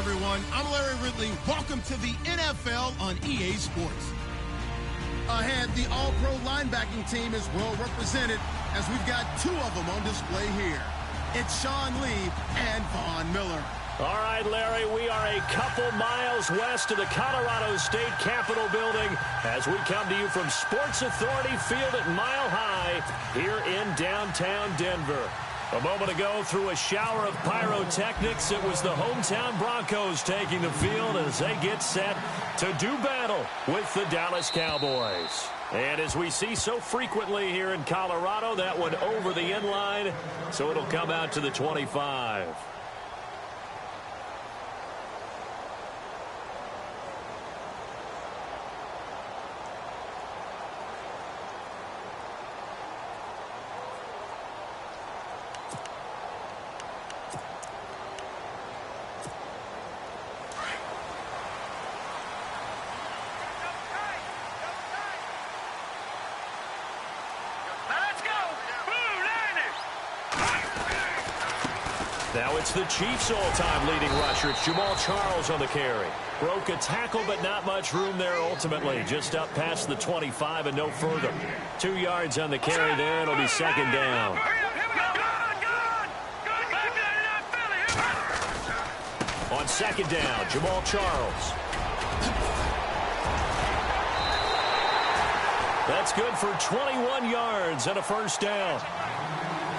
everyone. I'm Larry Ridley. Welcome to the NFL on EA Sports. Ahead, the All-Pro linebacking team is well represented as we've got two of them on display here. It's Sean Lee and Von Miller. All right, Larry, we are a couple miles west of the Colorado State Capitol building as we come to you from Sports Authority Field at Mile High here in downtown Denver. A moment ago, through a shower of pyrotechnics, it was the hometown Broncos taking the field as they get set to do battle with the Dallas Cowboys. And as we see so frequently here in Colorado, that one over the end line, so it'll come out to the 25. Now it's the Chiefs' all-time leading rusher. It's Jamal Charles on the carry. Broke a tackle, but not much room there ultimately. Just up past the 25 and no further. 2 yards on the carry there. It'll be second down. On second down, Jamal Charles. That's good for 21 yards and a first down.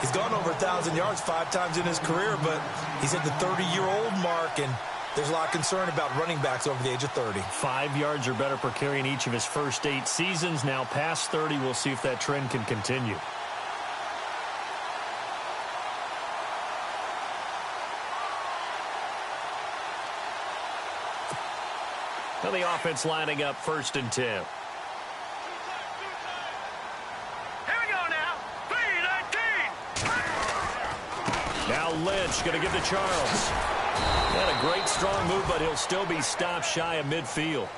He's gone over 1,000 yards 5 times in his career, but he's at the 30-year-old mark, and there's a lot of concern about running backs over the age of 30. 5 yards or better per carry in each of his first 8 seasons. Now past 30, we'll see if that trend can continue. Now the offense lining up 1st and 10. Now Lynch going to give to Charles. Had a great strong move, but he'll still be stopped shy of midfield.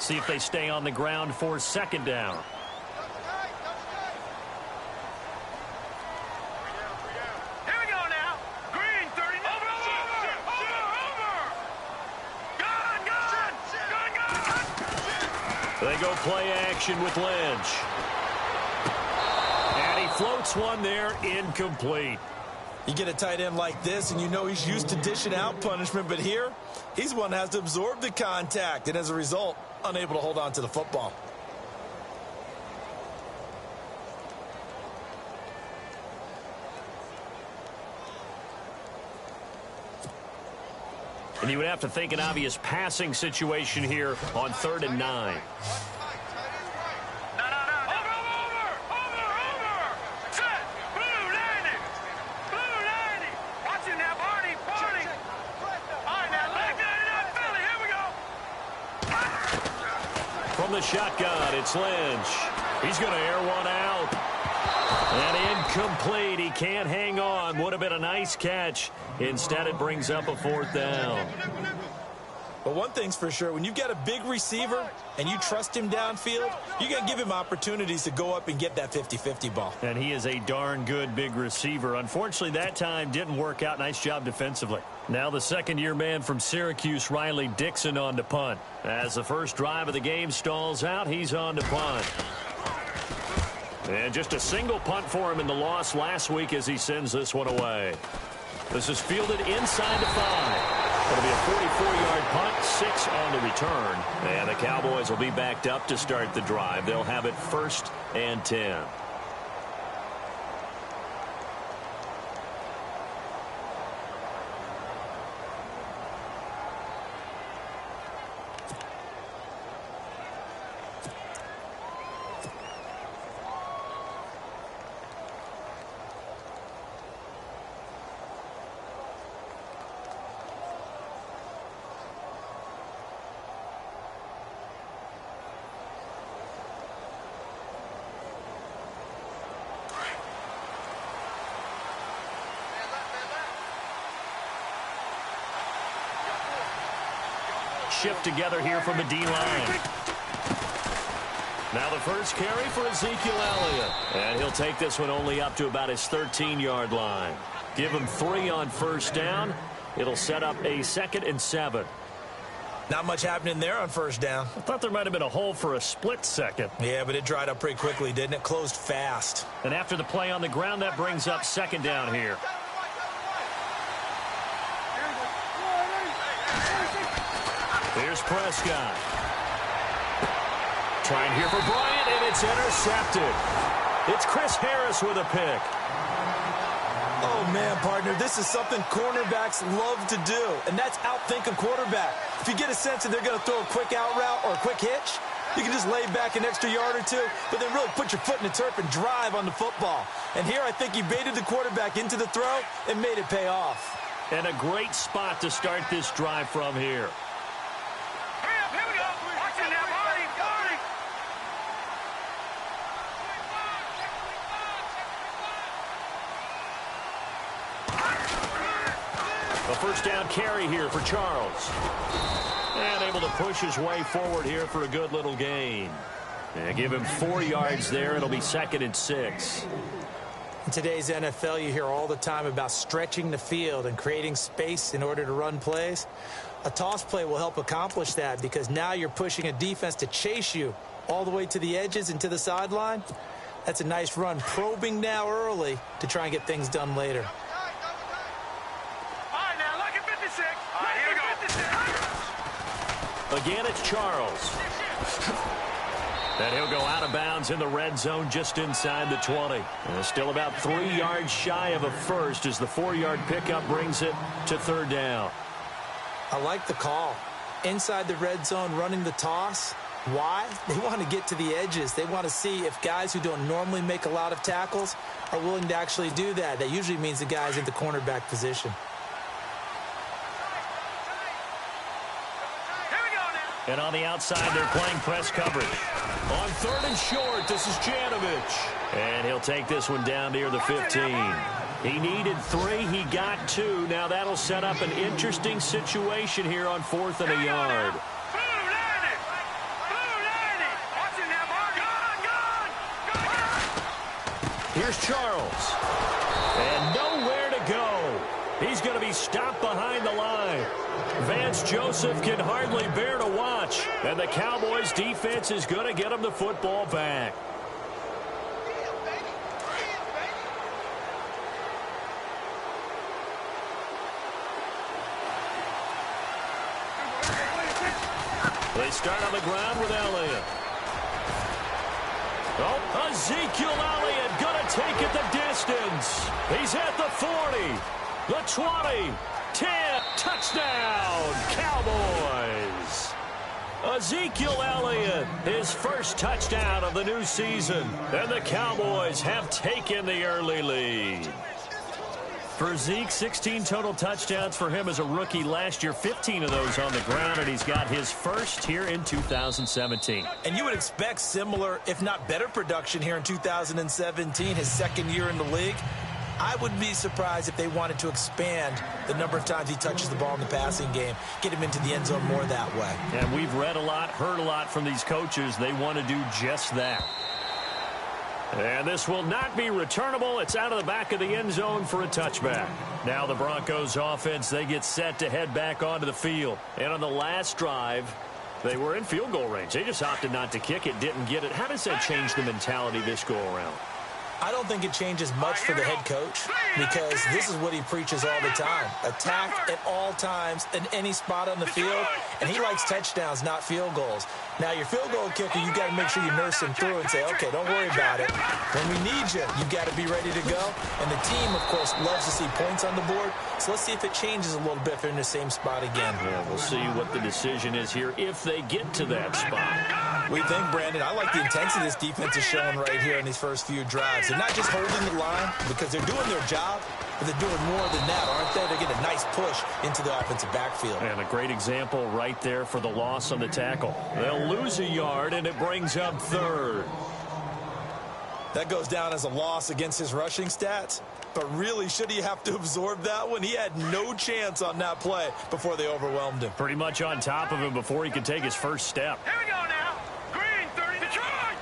See if they stay on the ground for second down. They go play action with Lynch. And he floats one there, incomplete. You get a tight end like this, and you know he's used to dishing out punishment, but here, he's the one that has to absorb the contact, and as a result, unable to hold on to the football. And you would have to think an obvious passing situation here on 3rd and 9. From the shotgun, it's Lynch. He's going to air one out. And incomplete. He can't hang on. Would have been a nice catch. Instead, it brings up a 4th down. But one thing's for sure, when you've got a big receiver and you trust him downfield, you got to give him opportunities to go up and get that 50-50 ball. And he is a darn good big receiver. Unfortunately, that time didn't work out. Nice job defensively. Now the second-year man from Syracuse, Riley Dixon, on to punt. As the first drive of the game stalls out, he's on to punt. And just a single punt for him in the loss last week as he sends this one away. This is fielded inside the 5. It'll be a 44-yard punt, 6 on the return. And the Cowboys will be backed up to start the drive. They'll have it 1st and 10. Shift together here from the D-line. Now the first carry for Ezekiel Elliott. And he'll take this one only up to about his 13-yard line. Give him 3 on first down. It'll set up a 2nd and 7. Not much happening there on first down. I thought there might have been a hole for a split second. Yeah, but it dried up pretty quickly, didn't it? Closed fast. And after the play on the ground, that brings up 2nd down here. Here's Prescott. Trying here for Bryant, and it's intercepted. It's Chris Harris with a pick. Oh, man, partner, this is something cornerbacks love to do, and that's outthink a quarterback. If you get a sense that they're going to throw a quick out route or a quick hitch, you can just lay back an extra yard or two, but then really put your foot in the turf and drive on the football. And here I think he baited the quarterback into the throw and made it pay off. And a great spot to start this drive from here. A first down carry here for Charles. And able to push his way forward here for a good little gain. And give him 4 yards there. It'll be 2nd and 6. In today's NFL, you hear all the time about stretching the field and creating space in order to run plays. A toss play will help accomplish that because now you're pushing a defense to chase you all the way to the edges and to the sideline. That's a nice run, probing now early to try and get things done later. Again, it's Charles. And he'll go out of bounds in the red zone just inside the 20. And still about 3 yards shy of a first as the 4-yard pickup brings it to 3rd down. I like the call. Inside the red zone running the toss. Why? They want to get to the edges. They want to see if guys who don't normally make a lot of tackles are willing to actually do that. That usually means the guy's in the cornerback position. And on the outside, they're playing press coverage. On 3rd and short, this is Janovich. And he'll take this one down near the 15. He needed 3. He got 2. Now that'll set up an interesting situation here on 4th and a yard. Here's Charles. And nowhere to go. He's going to be stopped behind the line. Vance Joseph can hardly bear to watch. And the Cowboys defense is going to get him the football back. They start on the ground with Elliott. Oh, Ezekiel Elliott going to take it the distance. He's at the 40, the 20, 10, touchdown, Cowboys. Ezekiel Elliott, his first touchdown of the new season. And the Cowboys have taken the early lead. For Zeke, 16 total touchdowns for him as a rookie last year, 15 of those on the ground, and he's got his first here in 2017. And you would expect similar, if not better, production here in 2017, his 2nd year in the league. I would be surprised if they wanted to expand the number of times he touches the ball in the passing game, get him into the end zone more that way. And we've read a lot, heard a lot from these coaches. They want to do just that. And this will not be returnable. It's out of the back of the end zone for a touchback. Now the Broncos offense, they get set to head back onto the field. And on the last drive, they were in field goal range. They just opted not to kick it, didn't get it. How does that change the mentality this go around? I don't think it changes much for the head coach because this is what he preaches all the time. Attack at all times in any spot on the field, and he likes touchdowns, not field goals. Now, your field goal kicker, you got to make sure you nurse him through and say, okay, don't worry about it. When we need you, you got to be ready to go. And the team, of course, loves to see points on the board. So let's see if it changes a little bit if they're in the same spot again. Yeah, we'll see what the decision is here if they get to that spot. We think, Brandon, I like the intensity this defense is showing right here in these first few drives. They're not just holding the line because they're doing their job, but they're doing more than that, aren't they? They're getting a nice push into the offensive backfield. And a great example right there for the loss on the tackle. They'll lose a yard, and it brings up 3rd. That goes down as a loss against his rushing stats. But really, should he have to absorb that one? He had no chance on that play before they overwhelmed him. Pretty much on top of him before he could take his first step. Here we go now. Green, 30 to try.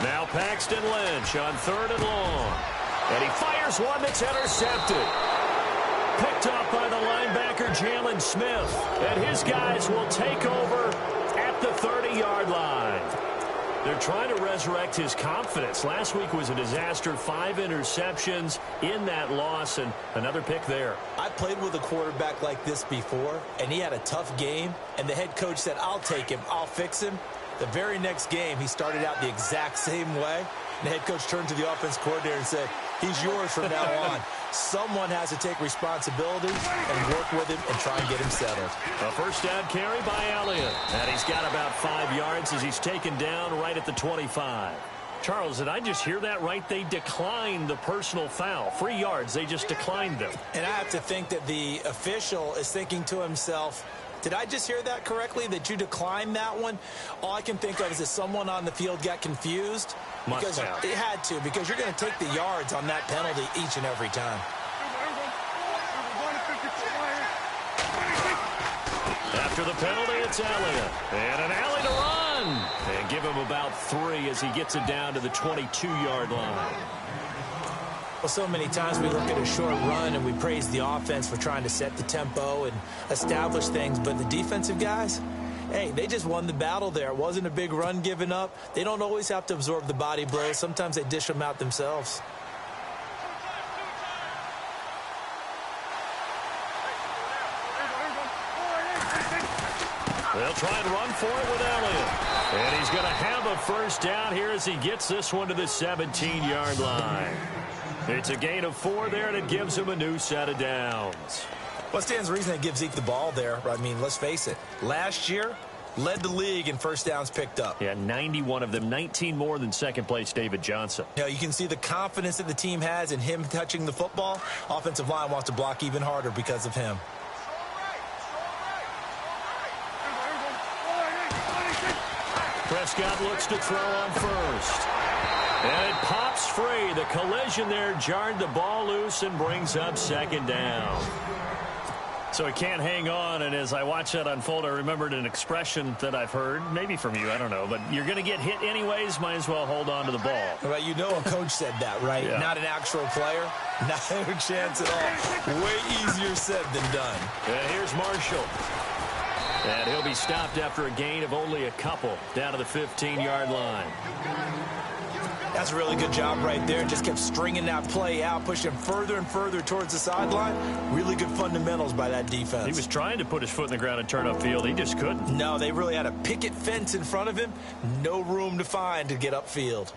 Now Paxton Lynch on 3rd and long. And he fires one that's intercepted. Picked up by the linebacker, Jalen Smith. And his guys will take over at the 30-yard line. They're trying to resurrect his confidence. Last week was a disaster. 5 interceptions in that loss, and another pick there. I played with a quarterback like this before, and he had a tough game, and the head coach said, I'll take him, I'll fix him. The very next game, he started out the exact same way. And the head coach turned to the offense coordinator and said, he's yours from now on. Someone has to take responsibility and work with him and try and get him settled. A first down carry by Elliott. And he's got about 5 yards as he's taken down right at the 25. Charles, did I just hear that right? They declined the personal foul. 3 yards, they just declined them. And I have to think that the official is thinking to himself, did I just hear that correctly, that you declined that one? All I can think of is that someone on the field got confused. Because it had to, because you're going to take the yards on that penalty each and every time. After the penalty, it's Elliott. And an alley to run. And give him about 3 as he gets it down to the 22-yard line. Well, so many times we look at a short run and we praise the offense for trying to set the tempo and establish things, but the defensive guys, hey, they just won the battle there. It wasn't a big run given up. They don't always have to absorb the body blows. Sometimes they dish them out themselves. They'll try and run for it with Elliott. And he's going to have a first down here as he gets this one to the 17-yard line. It's a gain of 4 there, and it gives him a new set of downs. What stands to reason it gives Zeke the ball there? I mean, let's face it. Last year, led the league in first downs picked up. Yeah, 91 of them, 19 more than second-place David Johnson. You know, you can see the confidence that the team has in him touching the football. Offensive line wants to block even harder because of him. Prescott looks to throw on first. And it pops free. The collision there jarred the ball loose and brings up second down. So he can't hang on, and as I watch that unfold, I remembered an expression that I've heard, maybe from you, I don't know, but you're going to get hit anyways, might as well hold on to the ball. Well, you know a coach said that, right? Yeah. Not an actual player. Not a chance at all. Way easier said than done. And here's Marshall. And he'll be stopped after a gain of only a couple down to the 15-yard line. That's a really good job right there. Just kept stringing that play out, pushing further and further towards the sideline. Really good fundamentals by that defense. He was trying to put his foot in the ground and turn upfield. He just couldn't. No, they really had a picket fence in front of him. No room to find to get upfield.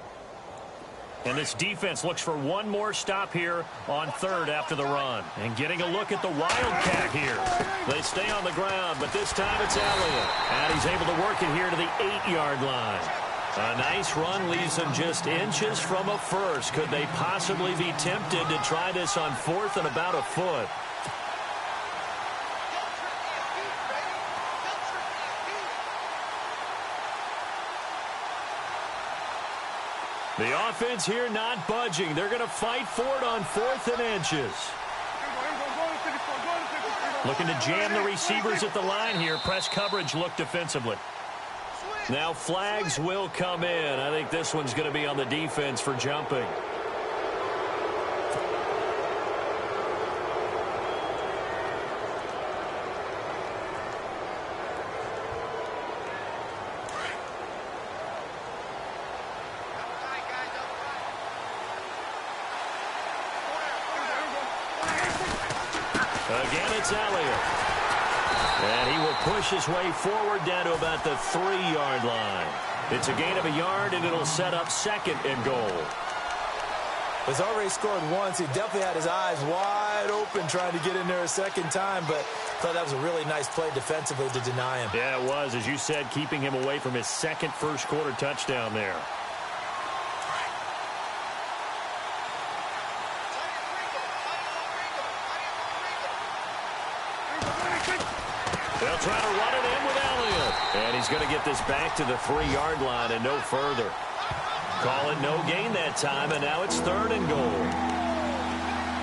And this defense looks for one more stop here on 3rd after the run. And getting a look at the Wildcat here. They stay on the ground, but this time it's Elliott. And he's able to work it here to the 8-yard line. A nice run leaves them just inches from a first. Could they possibly be tempted to try this on 4th and about a foot? The offense here not budging. They're going to fight for it on 4th and inches. Looking to jam the receivers at the line here. Press coverage look defensively. Now flags will come in. I think this one's going to be on the defense for jumping. Again, it's Elliott. And he will push his way forward down to about the 3-yard line. It's a gain of a yard, and it'll set up 2nd and goal. He's already scored once. He definitely had his eyes wide open trying to get in there a second time, but I thought that was a really nice play defensively to deny him. Yeah, it was. As you said, keeping him away from his second first-quarter touchdown there. They'll try to run it in with Elliott. And he's going to get this back to the 3-yard line and no further. Call it no gain that time, and now it's 3rd and goal.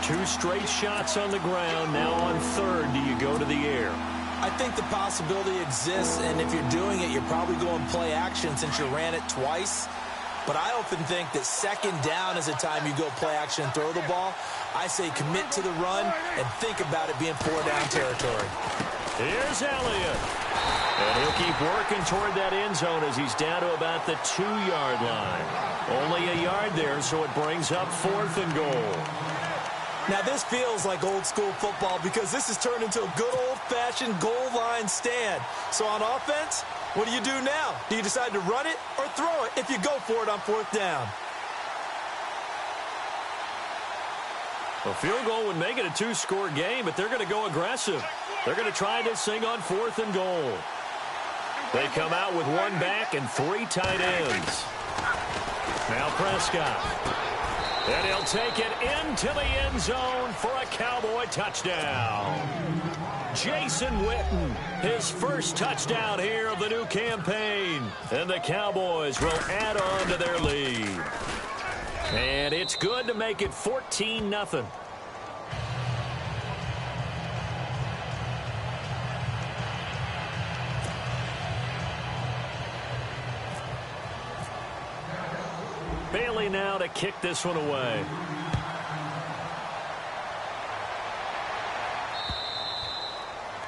2 straight shots on the ground. Now on 3rd, do you go to the air? I think the possibility exists, and if you're doing it, you're probably going play action since you ran it twice. But I often think that second down is a time you go play action and throw the ball. I say commit to the run and think about it being 4-down territory. Here's Elliott. And he'll keep working toward that end zone as he's down to about the 2-yard line. Only a yard there, so it brings up 4th and goal. Now, this feels like old-school football because this has turned into a good old-fashioned goal line stand. So on offense, what do you do now? Do you decide to run it or throw it if you go for it on 4th down? A field goal would make it a 2-score game, but they're going to go aggressive. They're going to try this thing on 4th and goal. They come out with 1 back and 3 tight ends. Now Prescott. And he'll take it into the end zone for a Cowboy touchdown. Jason Witten, his first touchdown here of the new campaign. And the Cowboys will add on to their lead. And it's good to make it 14-0. Bailey now to kick this one away.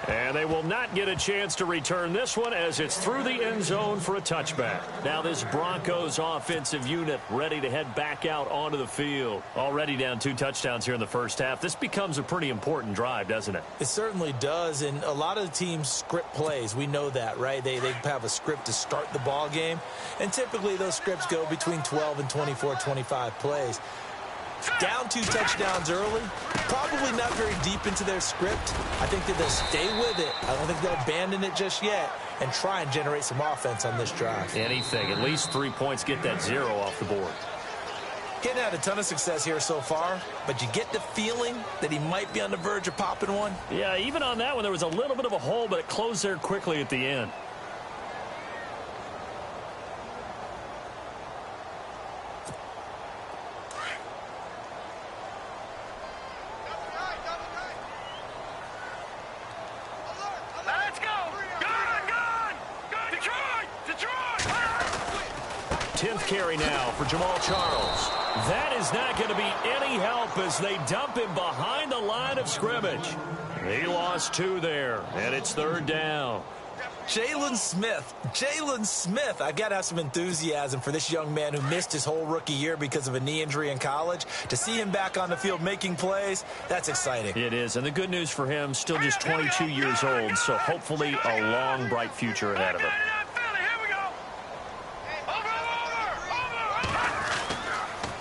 And they will not get a chance to return this one as it's through the end zone for a touchback. Now this Broncos offensive unit ready to head back out onto the field. Already down 2 touchdowns here in the first half. This becomes a pretty important drive, doesn't it? It certainly does, and a lot of the teams script plays. We know that, right? They have a script to start the ball game, and typically those scripts go between 12 and 24, 25 plays. Down 2 touchdowns early, probably not very deep into their script. I think that they'll stay with it. I don't think they'll abandon it just yet and try and generate some offense on this drive. Anything. At least 3 points, get that 0 off the board. Getting had a ton of success here so far, but you get the feeling that he might be on the verge of popping one. Yeah, even on that one, there was a little bit of a hole, but it closed there quickly at the end. Carry now for Jamal Charles. That is not going to be any help as they dump him behind the line of scrimmage. He lost 2 there, and it's 3rd down. Jalen Smith. I've got to have some enthusiasm for this young man who missed his whole rookie year because of a knee injury in college. To see him back on the field making plays, that's exciting. It is, and the good news for him, still just 22 years old, so hopefully a long, bright future ahead of him.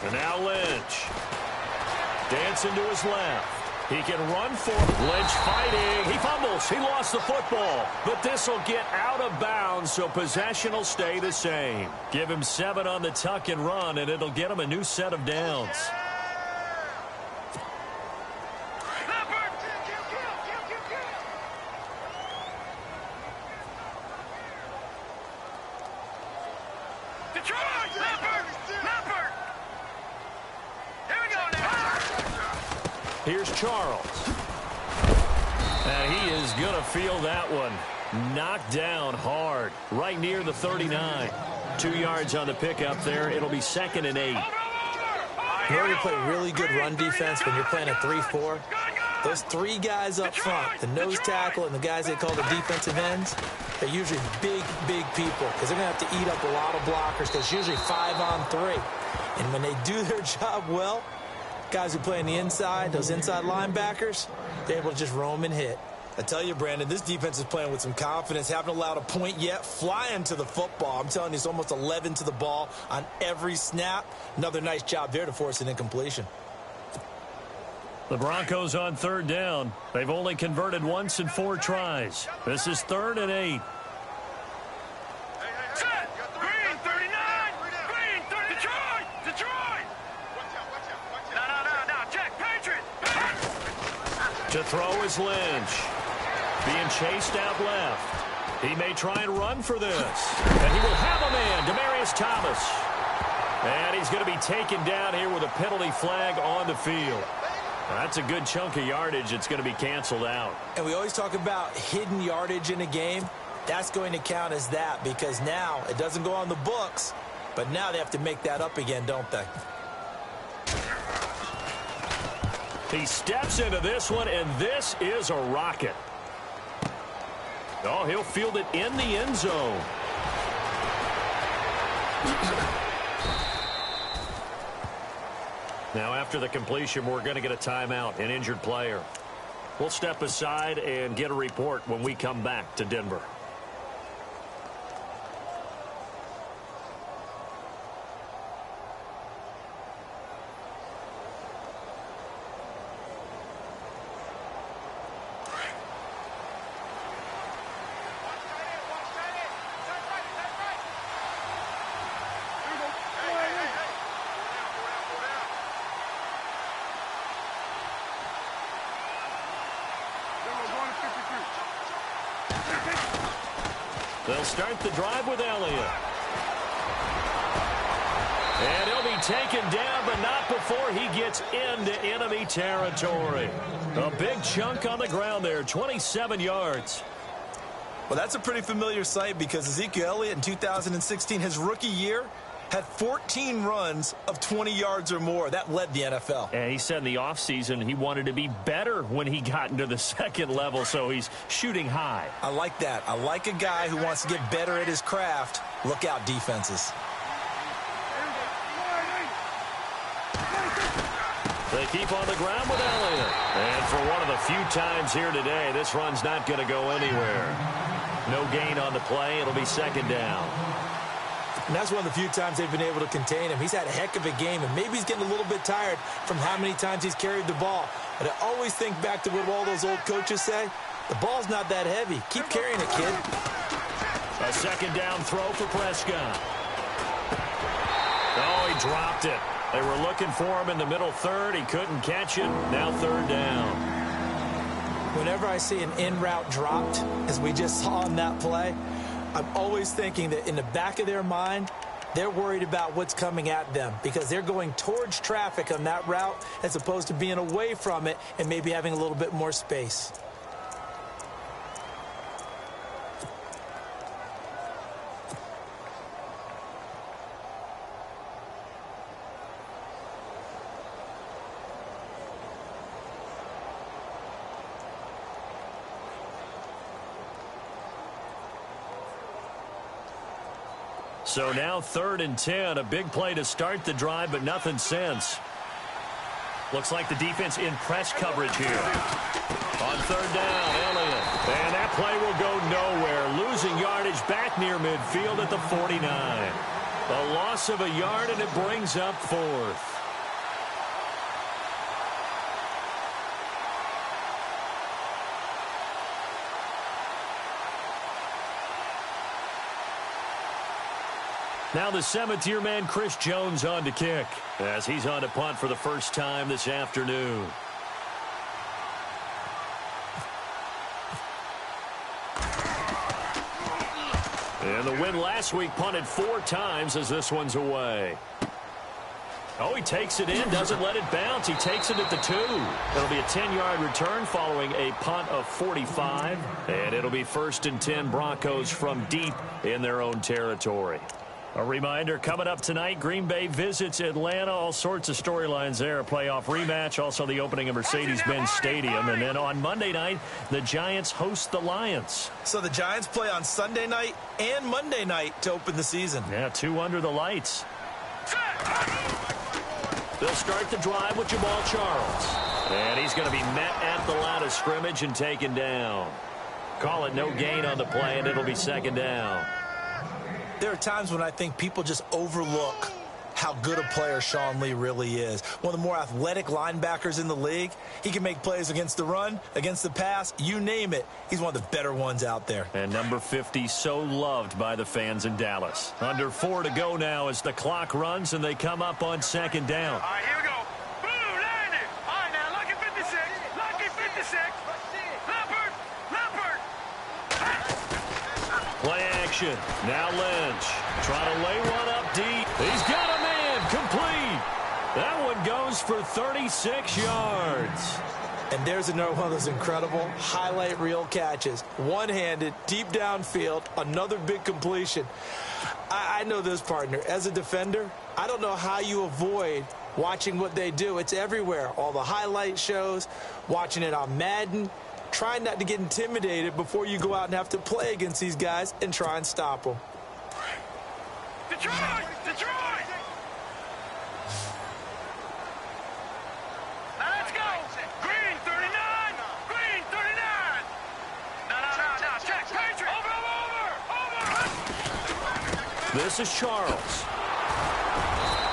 And now Lynch. Dancing to his left. He can run for Lynch fighting. He fumbles. He lost the football. But this will get out of bounds, so possession will stay the same. Give him 7 on the tuck and run, and it'll get him a new set of downs. Here's Charles. And he is going to feel that one. Knocked down hard, right near the 39. 2 yards on the pickup there. It'll be 2nd and 8. In order to play really good run defense when you're playing a 3-4, those 3 guys up front, the nose tackle and the guys they call the defensive ends, they're usually big people because they're going to have to eat up a lot of blockers because it's usually 5 on 3. And when they do their job well, guys who play on the inside, those inside linebackers, they're able to just roam and hit. I tell you, Brandon, this defense is playing with some confidence. Haven't allowed a point yet. Flying to the football. I'm telling you, it's almost 11 to the ball on every snap. Another nice job there to force an incompletion. The Broncos on 3rd down. They've only converted once in 4 tries. This is 3rd and 8. To throw is Lynch. Being chased out left. He may try and run for this. And he will have a man, Demaryius Thomas. And he's going to be taken down here with a penalty flag on the field. That's a good chunk of yardage. It's going to be canceled out. And we always talk about hidden yardage in a game. That's going to count as that because now it doesn't go on the books, But now they have to make that up again, don't they? He steps into this one, and this is a rocket. Oh, he'll field it in the end zone. Now, after the completion, we're going to get a timeout, an injured player. We'll step aside and get a report when we come back to Denver. They'll start the drive with Elliott. And he'll be taken down, but not before he gets into enemy territory. A big chunk on the ground there, 27 yards. Well, that's a pretty familiar sight because Ezekiel Elliott in 2016, his rookie year, had 14 runs of 20 yards or more. That led the NFL. And he said in the offseason he wanted to be better when he got into the second level, so he's shooting high. I like that. I like a guy who wants to get better at his craft. Look out, defenses. They keep on the ground with Elliott. And for one of the few times here today, this run's not going to go anywhere. No gain on the play. It'll be second down. And that's one of the few times they've been able to contain him. He's had a heck of a game, and maybe he's getting a little bit tired from how many times he's carried the ball. But I always think back to what all those old coaches say. The ball's not that heavy. Keep carrying it, kid. A second down throw for Prescott. Oh, he dropped it. They were looking for him in the middle third. He couldn't catch it. Now third down. Whenever I see an in-route dropped, as we just saw in that play, I'm always thinking that in the back of their mind, they're worried about what's coming at them because they're going towards traffic on that route as opposed to being away from it and maybe having a little bit more space. So now 3rd and 10, a big play to start the drive, but nothing since. Looks like the defense in press coverage here. On 3rd down, Elliott. And that play will go nowhere. Losing yardage back near midfield at the 49. A loss of a yard, and it brings up 4th. Now the 7th-year man, Chris Jones, on to kick as he's on to punt for the first time this afternoon. And the win last week punted 4 times as this one's away. Oh, he takes it in, doesn't let it bounce. He takes it at the 2. It'll be a 10-yard return following a punt of 45. And it'll be 1st and 10 Broncos from deep in their own territory. A reminder, coming up tonight, Green Bay visits Atlanta. All sorts of storylines there. A playoff rematch, also the opening of Mercedes-Benz Stadium. And then on Monday night, the Giants host the Lions. So the Giants play on Sunday night and Monday night to open the season. Yeah, 2 under the lights. They'll start the drive with Jamal Charles. And he's going to be met at the line of scrimmage and taken down. Call it no gain on the play, and it'll be second down. There are times when I think people just overlook how good a player Sean Lee really is. One of the more athletic linebackers in the league. He can make plays against the run, against the pass, you name it. He's one of the better ones out there. And number 50, so loved by the fans in Dallas. Under 4 to go now as the clock runs and they come up on second down. All right, here we go. Boom, landed. All right, now, lucky 56. Lucky 56. Leopard. Play action. Now Lynch trying to lay one up deep. He's got a man complete. That one goes for 36 yards. And there's another one of those incredible highlight reel catches. One-handed, deep downfield, another big completion. I know this, partner. As a defender, I don't know how you avoid watching what they do. It's everywhere. All the highlight shows, watching it on Madden. Trying not to get intimidated before you go out and have to play against these guys and try and stop them. Detroit! Detroit! Now let's go! Green 39! Green 39! No. Check! Patriot! Over! This is Charles.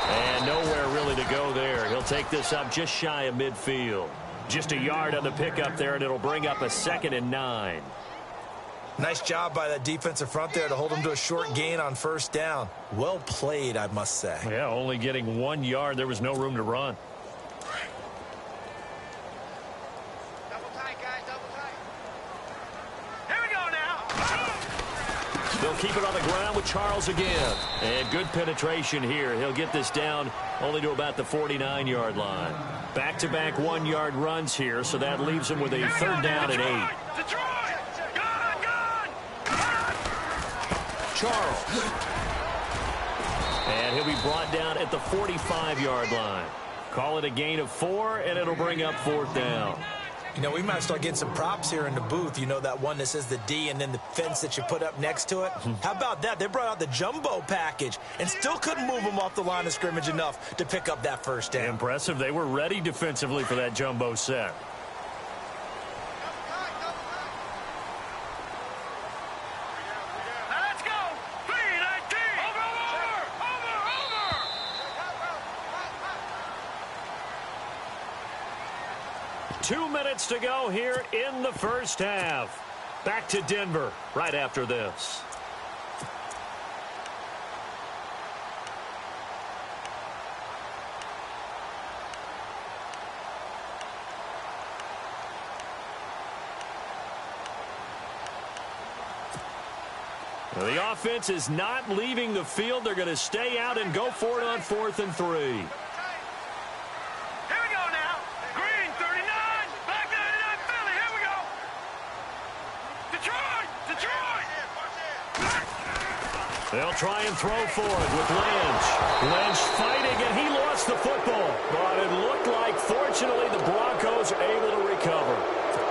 And nowhere really to go there. He'll take this up just shy of midfield. Just a yard on the pickup there, and it'll bring up a 2nd and 9. Nice job by that defensive front there to hold him to a short gain on first down. Well played, I must say. Yeah, only getting 1 yard. There was no room to run. Double tight, guys, double tight. Here we go now. They'll keep it on the ground with Charles again. And good penetration here. He'll get this down only to about the 49-yard line. Back-to-back 1-yard runs here, so that leaves him with a 3rd down and 8. Detroit! Gun! Charles. And he'll be brought down at the 45-yard line. Call it a gain of 4, and it'll bring up 4th down. You know, we might start getting some props here in the booth. You know, that one that says the D and then the fence that you put up next to it? How about that? They brought out the jumbo package and still couldn't move them off the line of scrimmage enough to pick up that first down. Impressive. They were ready defensively for that jumbo set. Now let's go! 3-19! Over! 2 minutes to go here in the first half. Back to Denver right after this. The offense is not leaving the field. They're going to stay out and go for it on 4th and 3. Here we go now. Green 39. Black 99 Philly. Here we go. Detroit. Detroit. They'll try and throw for it with Lynch. Lynch fighting, and he lost the football. But it looked like, fortunately, the Broncos are able to recover.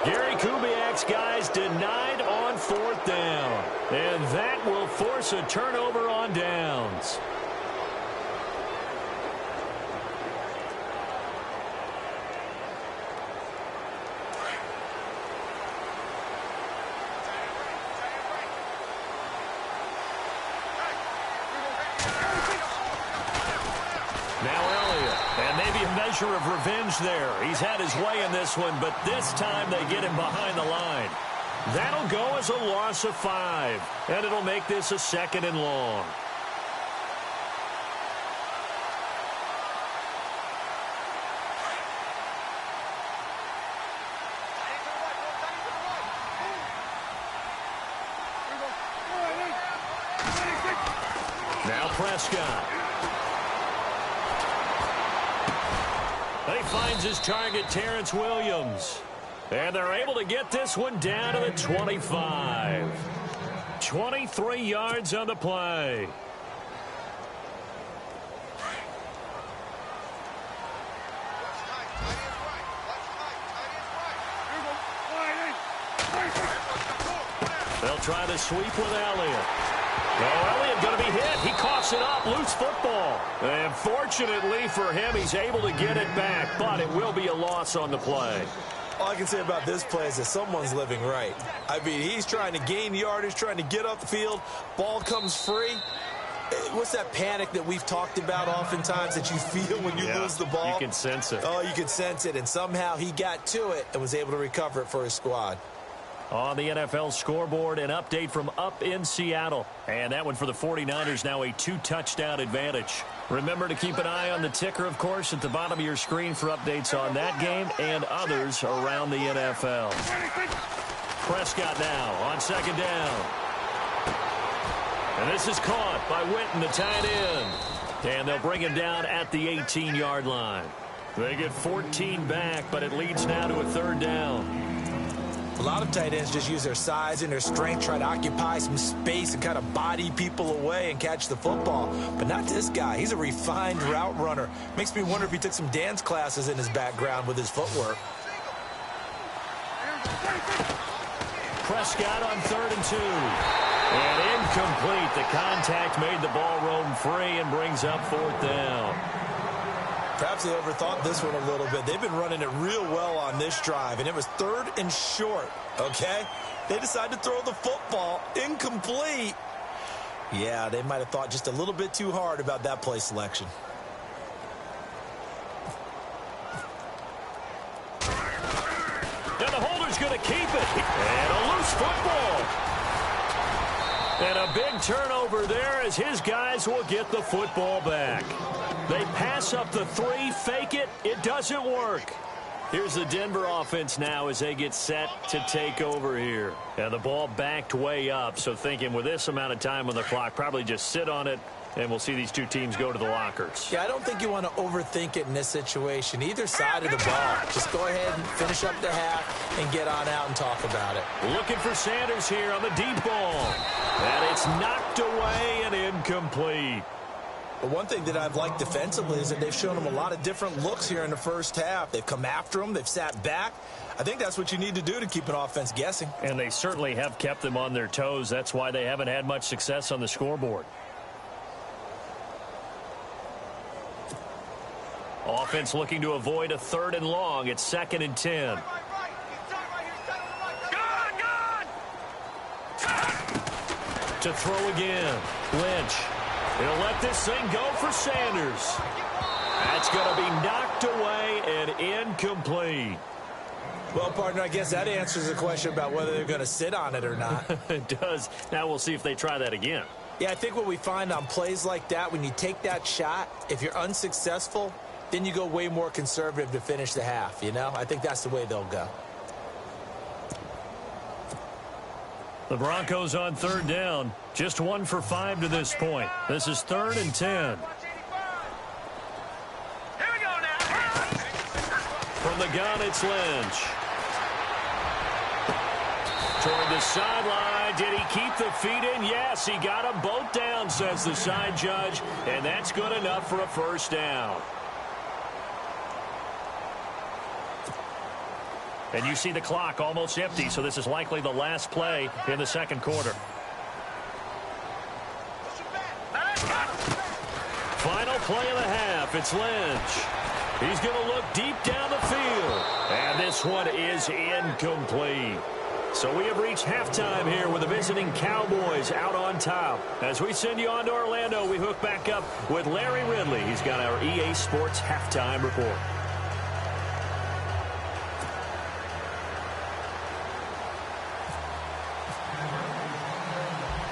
Gary Kubiak's guys denied on 4th down. And that will force a turnover on downs. Measure of revenge there. He's had his way in this one, but this time they get him behind the line. That'll go as a loss of 5, and it'll make this a 2nd and long. Now Prescott. He finds his target, Terrence Williams. And they're able to get this one down to the 25. 23 yards on the play. They'll try to sweep with Elliott. Oh, Elliott going to be hit. He coughs it up. Loose football. And fortunately for him, he's able to get it back, but it will be a loss on the play. All I can say about this play is that someone's living right. I mean, he's trying to gain yardage, trying to get upfield. Ball comes free. What's that panic that we've talked about oftentimes that you feel when you lose the ball? You can sense it. Oh, you can sense it. And somehow he got to it and was able to recover it for his squad. On the NFL scoreboard, an update from up in Seattle. And that one for the 49ers, now a 2-touchdown advantage. Remember to keep an eye on the ticker, of course, at the bottom of your screen for updates on that game and others around the NFL. Prescott now on 2nd down. And this is caught by Witten, the tight end. And they'll bring him down at the 18-yard line. They get 14 back, but it leads now to a third down. A lot of tight ends just use their size and their strength, try to occupy some space and kind of body people away and catch the football. But not this guy. He's a refined route runner. Makes me wonder if he took some dance classes in his background with his footwork. Prescott on 3rd and 2. And incomplete. The contact made the ball roam free and brings up 4th down. Perhaps they overthought this one a little bit. They've been running it real well on this drive, and it was 3rd and short, okay? They decided to throw the football incomplete. Yeah, they might have thought just a little bit too hard about that play selection. And the holder's going to keep it. And a loose football. And a big turnover there as his guys will get the football back. They pass up the 3, fake it. It doesn't work. Here's the Denver offense now as they get set to take over here. And the ball backed way up, so thinking with this amount of time on the clock, probably just sit on it, and we'll see these two teams go to the lockers. Yeah, I don't think you want to overthink it in this situation. Either side of the ball. Just go ahead and finish up the half and get on out and talk about it. Looking for Sanders here on the deep ball. And it's knocked away and incomplete. But one thing that I've liked defensively is that they've shown him a lot of different looks here in the first half. They've come after him. They've sat back. I think that's what you need to do to keep an offense guessing. And they certainly have kept them on their toes. That's why they haven't had much success on the scoreboard. Offense looking to avoid a 3rd and long. It's 2nd and 10. To throw again. Lynch. He'll let this thing go for Sanders. That's going to be knocked away and incomplete. Well, partner, I guess that answers the question about whether they're going to sit on it or not. It does. Now we'll see if they try that again. Yeah, I think what we find on plays like that, when you take that shot, if you're unsuccessful, then you go way more conservative to finish the half, you know? I think that's the way they'll go. The Broncos on 3rd down. Just 1 for 5 to this point. This is 3rd and 10. Here we go now. From the gun, it's Lynch. Toward the sideline. Did he keep the feet in? Yes, he got them both down, says the side judge. And that's good enough for a 1st down. And you see the clock almost empty, so this is likely the last play in the 2nd quarter. Final play of the half. It's Lynch. He's going to look deep down the field. And this one is incomplete. So we have reached halftime here with the visiting Cowboys out on top. As we send you on to Orlando, we hook back up with Larry Ridley. He's got our EA Sports halftime report.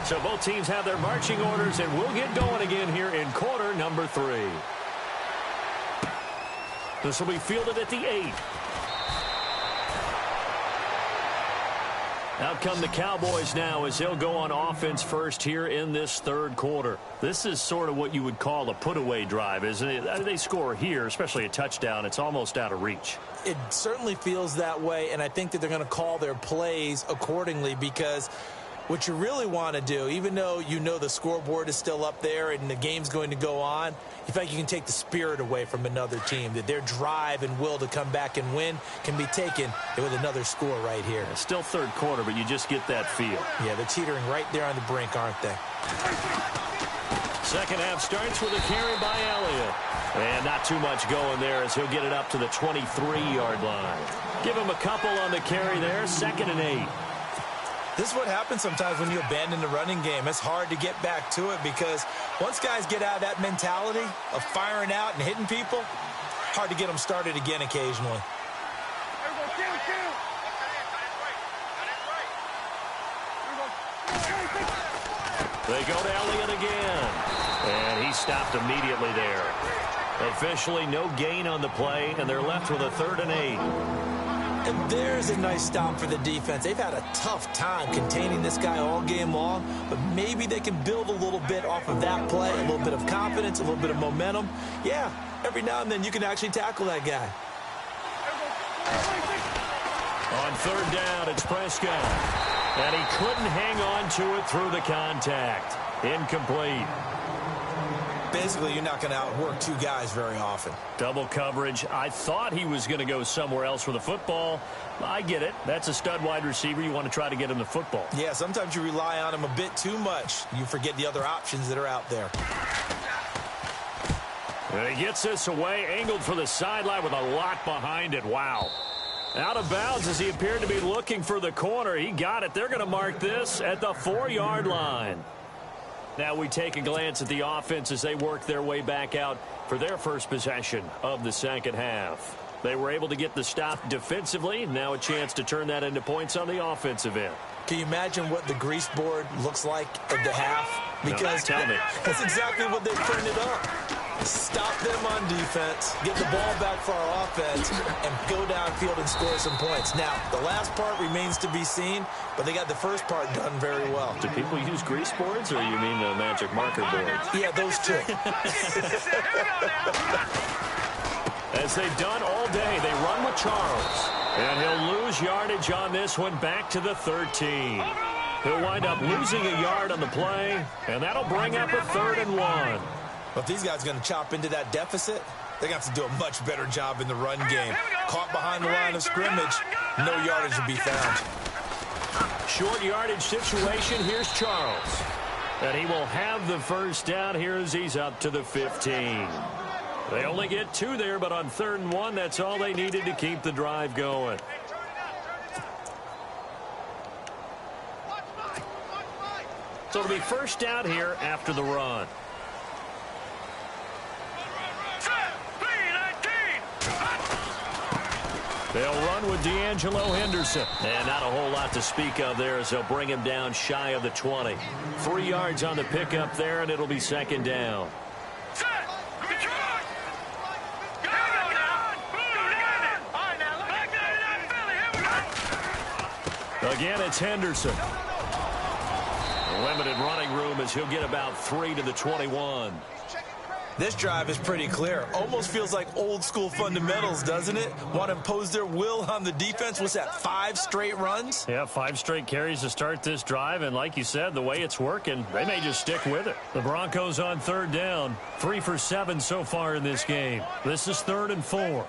So both teams have their marching orders, and we'll get going again here in quarter number 3. This will be fielded at the 8. Out come the Cowboys now as they'll go on offense first here in this 3rd quarter. This is sort of what you would call a put-away drive, isn't it? I mean, they score here, especially a touchdown. It's almost out of reach. It certainly feels that way, and I think that they're going to call their plays accordingly because what you really want to do, even though you know the scoreboard is still up there and the game's going to go on, you feel like you can take the spirit away from another team, that their drive and will to come back and win can be taken with another score right here. It's still 3rd quarter, but you just get that feel. Yeah, they're teetering right there on the brink, aren't they? 2nd half starts with a carry by Elliott. And not too much going there as he'll get it up to the 23-yard line. Give him a couple on the carry there, 2nd and 8. This is what happens sometimes when you abandon the running game. It's hard to get back to it because once guys get out of that mentality of firing out and hitting people, hard to get them started again occasionally. They go to Elliott again. And he stopped immediately there. Officially no gain on the play, and they're left with a 3rd and 8. And there's a nice stop for the defense. They've had a tough time containing this guy all game long, but maybe they can build a little bit off of that play, a little bit of confidence, a little bit of momentum. Yeah, every now and then you can actually tackle that guy. On third down, it's Prescott. And he couldn't hang on to it through the contact. Incomplete. Basically, you're not going to outwork two guys very often. Double coverage. I thought he was going to go somewhere else for the football. I get it. That's a stud wide receiver. You want to try to get him the football. Yeah, sometimes you rely on him a bit too much. You forget the other options that are out there. And he gets this away, angled for the sideline with a lot behind it. Wow. Out of bounds as he appeared to be looking for the corner. He got it. They're going to mark this at the 4-yard line. Now we take a glance at the offense as they work their way back out for their first possession of the second half. They were able to get the stop defensively. Now a chance to turn that into points on the offensive end. Can you imagine what the grease board looks like at the half? Because tell me. That's exactly what they printed up. Stop them on defense, get the ball back for our offense, and go downfield and score some points. Now, the last part remains to be seen, but they got the first part done very well. Do people use grease boards, or you mean the magic marker boards? Yeah, those two. As they've done all day, they run with Charles. And he'll lose yardage on this one back to the 13. He'll wind up losing a yard on the play, and that'll bring up a 3rd and 1. But if these guys are going to chop into that deficit, they're going to have to do a much better job in the run game. Caught behind the line of scrimmage, no yardage to be found. Short yardage situation. Here's Charles. And he will have the first down here as he's up to the 15. They only get 2 there, but on 3rd and 1, that's all they needed to keep the drive going. So it'll be first down here after the run. They'll run with D'Angelo Henderson. And not a whole lot to speak of there as they'll bring him down shy of the 20. 3 yards on the pickup there, and it'll be 2nd down. Again, it's Henderson. Limited running room as he'll get about 3 to the 21. This drive is pretty clear. Almost feels like old school fundamentals, doesn't it? Want to impose their will on the defense. What's that, 5 straight runs? Yeah, 5 straight carries to start this drive. And like you said, the way it's working, they may just stick with it. The Broncos on 3rd down. 3 for 7 so far in this game. This is 3rd and 4.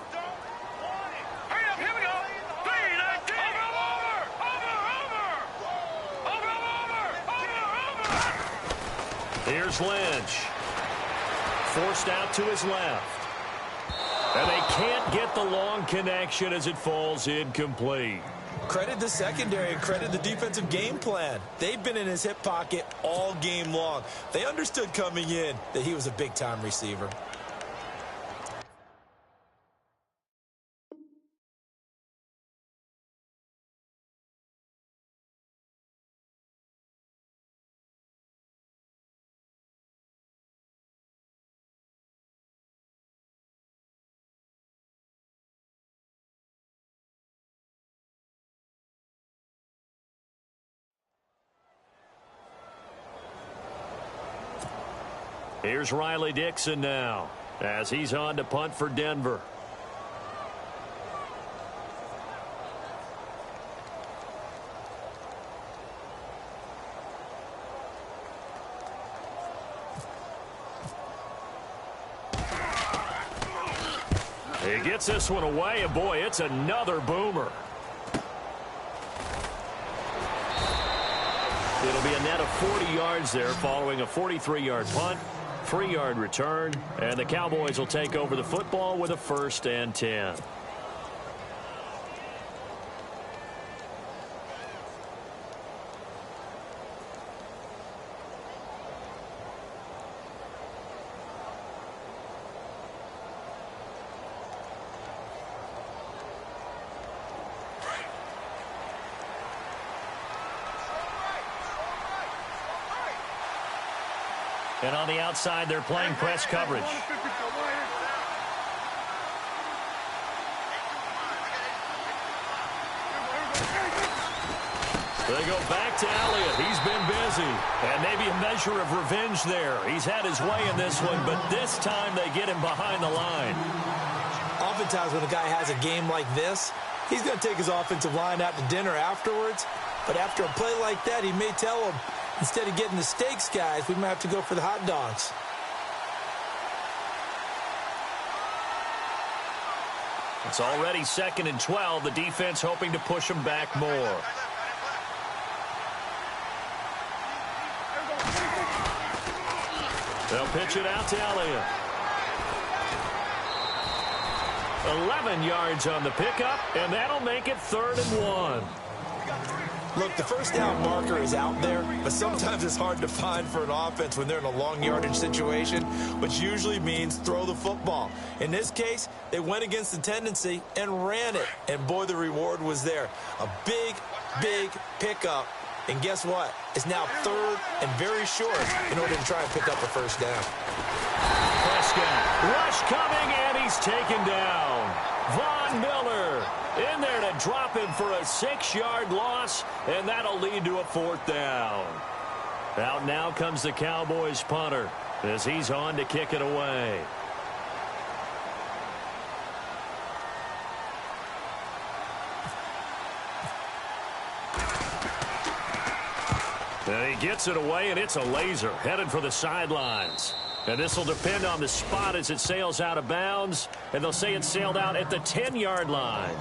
Here's Lynch. Forced out to his left. And they can't get the long connection as it falls incomplete. Credit the secondary and credit the defensive game plan. They've been in his hip pocket all game long. They understood coming in that he was a big-time receiver. Here's Riley Dixon now as he's on to punt for Denver. He gets this one away, and boy, it's another boomer. It'll be a net of 40 yards there following a 43-yard punt. 3-yard return, and the Cowboys will take over the football with a 1st and 10. And on the outside, they're playing press coverage. They go back to Elliott. He's been busy. And maybe a measure of revenge there. He's had his way in this one, but this time they get him behind the line. Oftentimes when a guy has a game like this, he's going to take his offensive line out to dinner afterwards. But after a play like that, he may tell them, instead of getting the steaks, guys, we might have to go for the hot dogs. It's already 2nd and 12. The defense hoping to push them back more. They'll pitch it out to Elliott. 11 yards on the pickup, and that'll make it 3rd and 1. Look, the first down marker is out there, but sometimes it's hard to find for an offense when they're in a long yardage situation, which usually means throw the football. In this case, they went against the tendency and ran it, and boy, the reward was there. A big, big pickup, and guess what? It's now 3rd and very short in order to try and pick up a first down. Prescott, rush coming, and he's taken down. Von Miller in there to drop him for a 6-yard loss, and that'll lead to a 4th down. Out now comes the Cowboys punter as he's on to kick it away. And he gets it away, and it's a laser headed for the sidelines. And this will depend on the spot as it sails out of bounds. And they'll say it sailed out at the 10-yard line.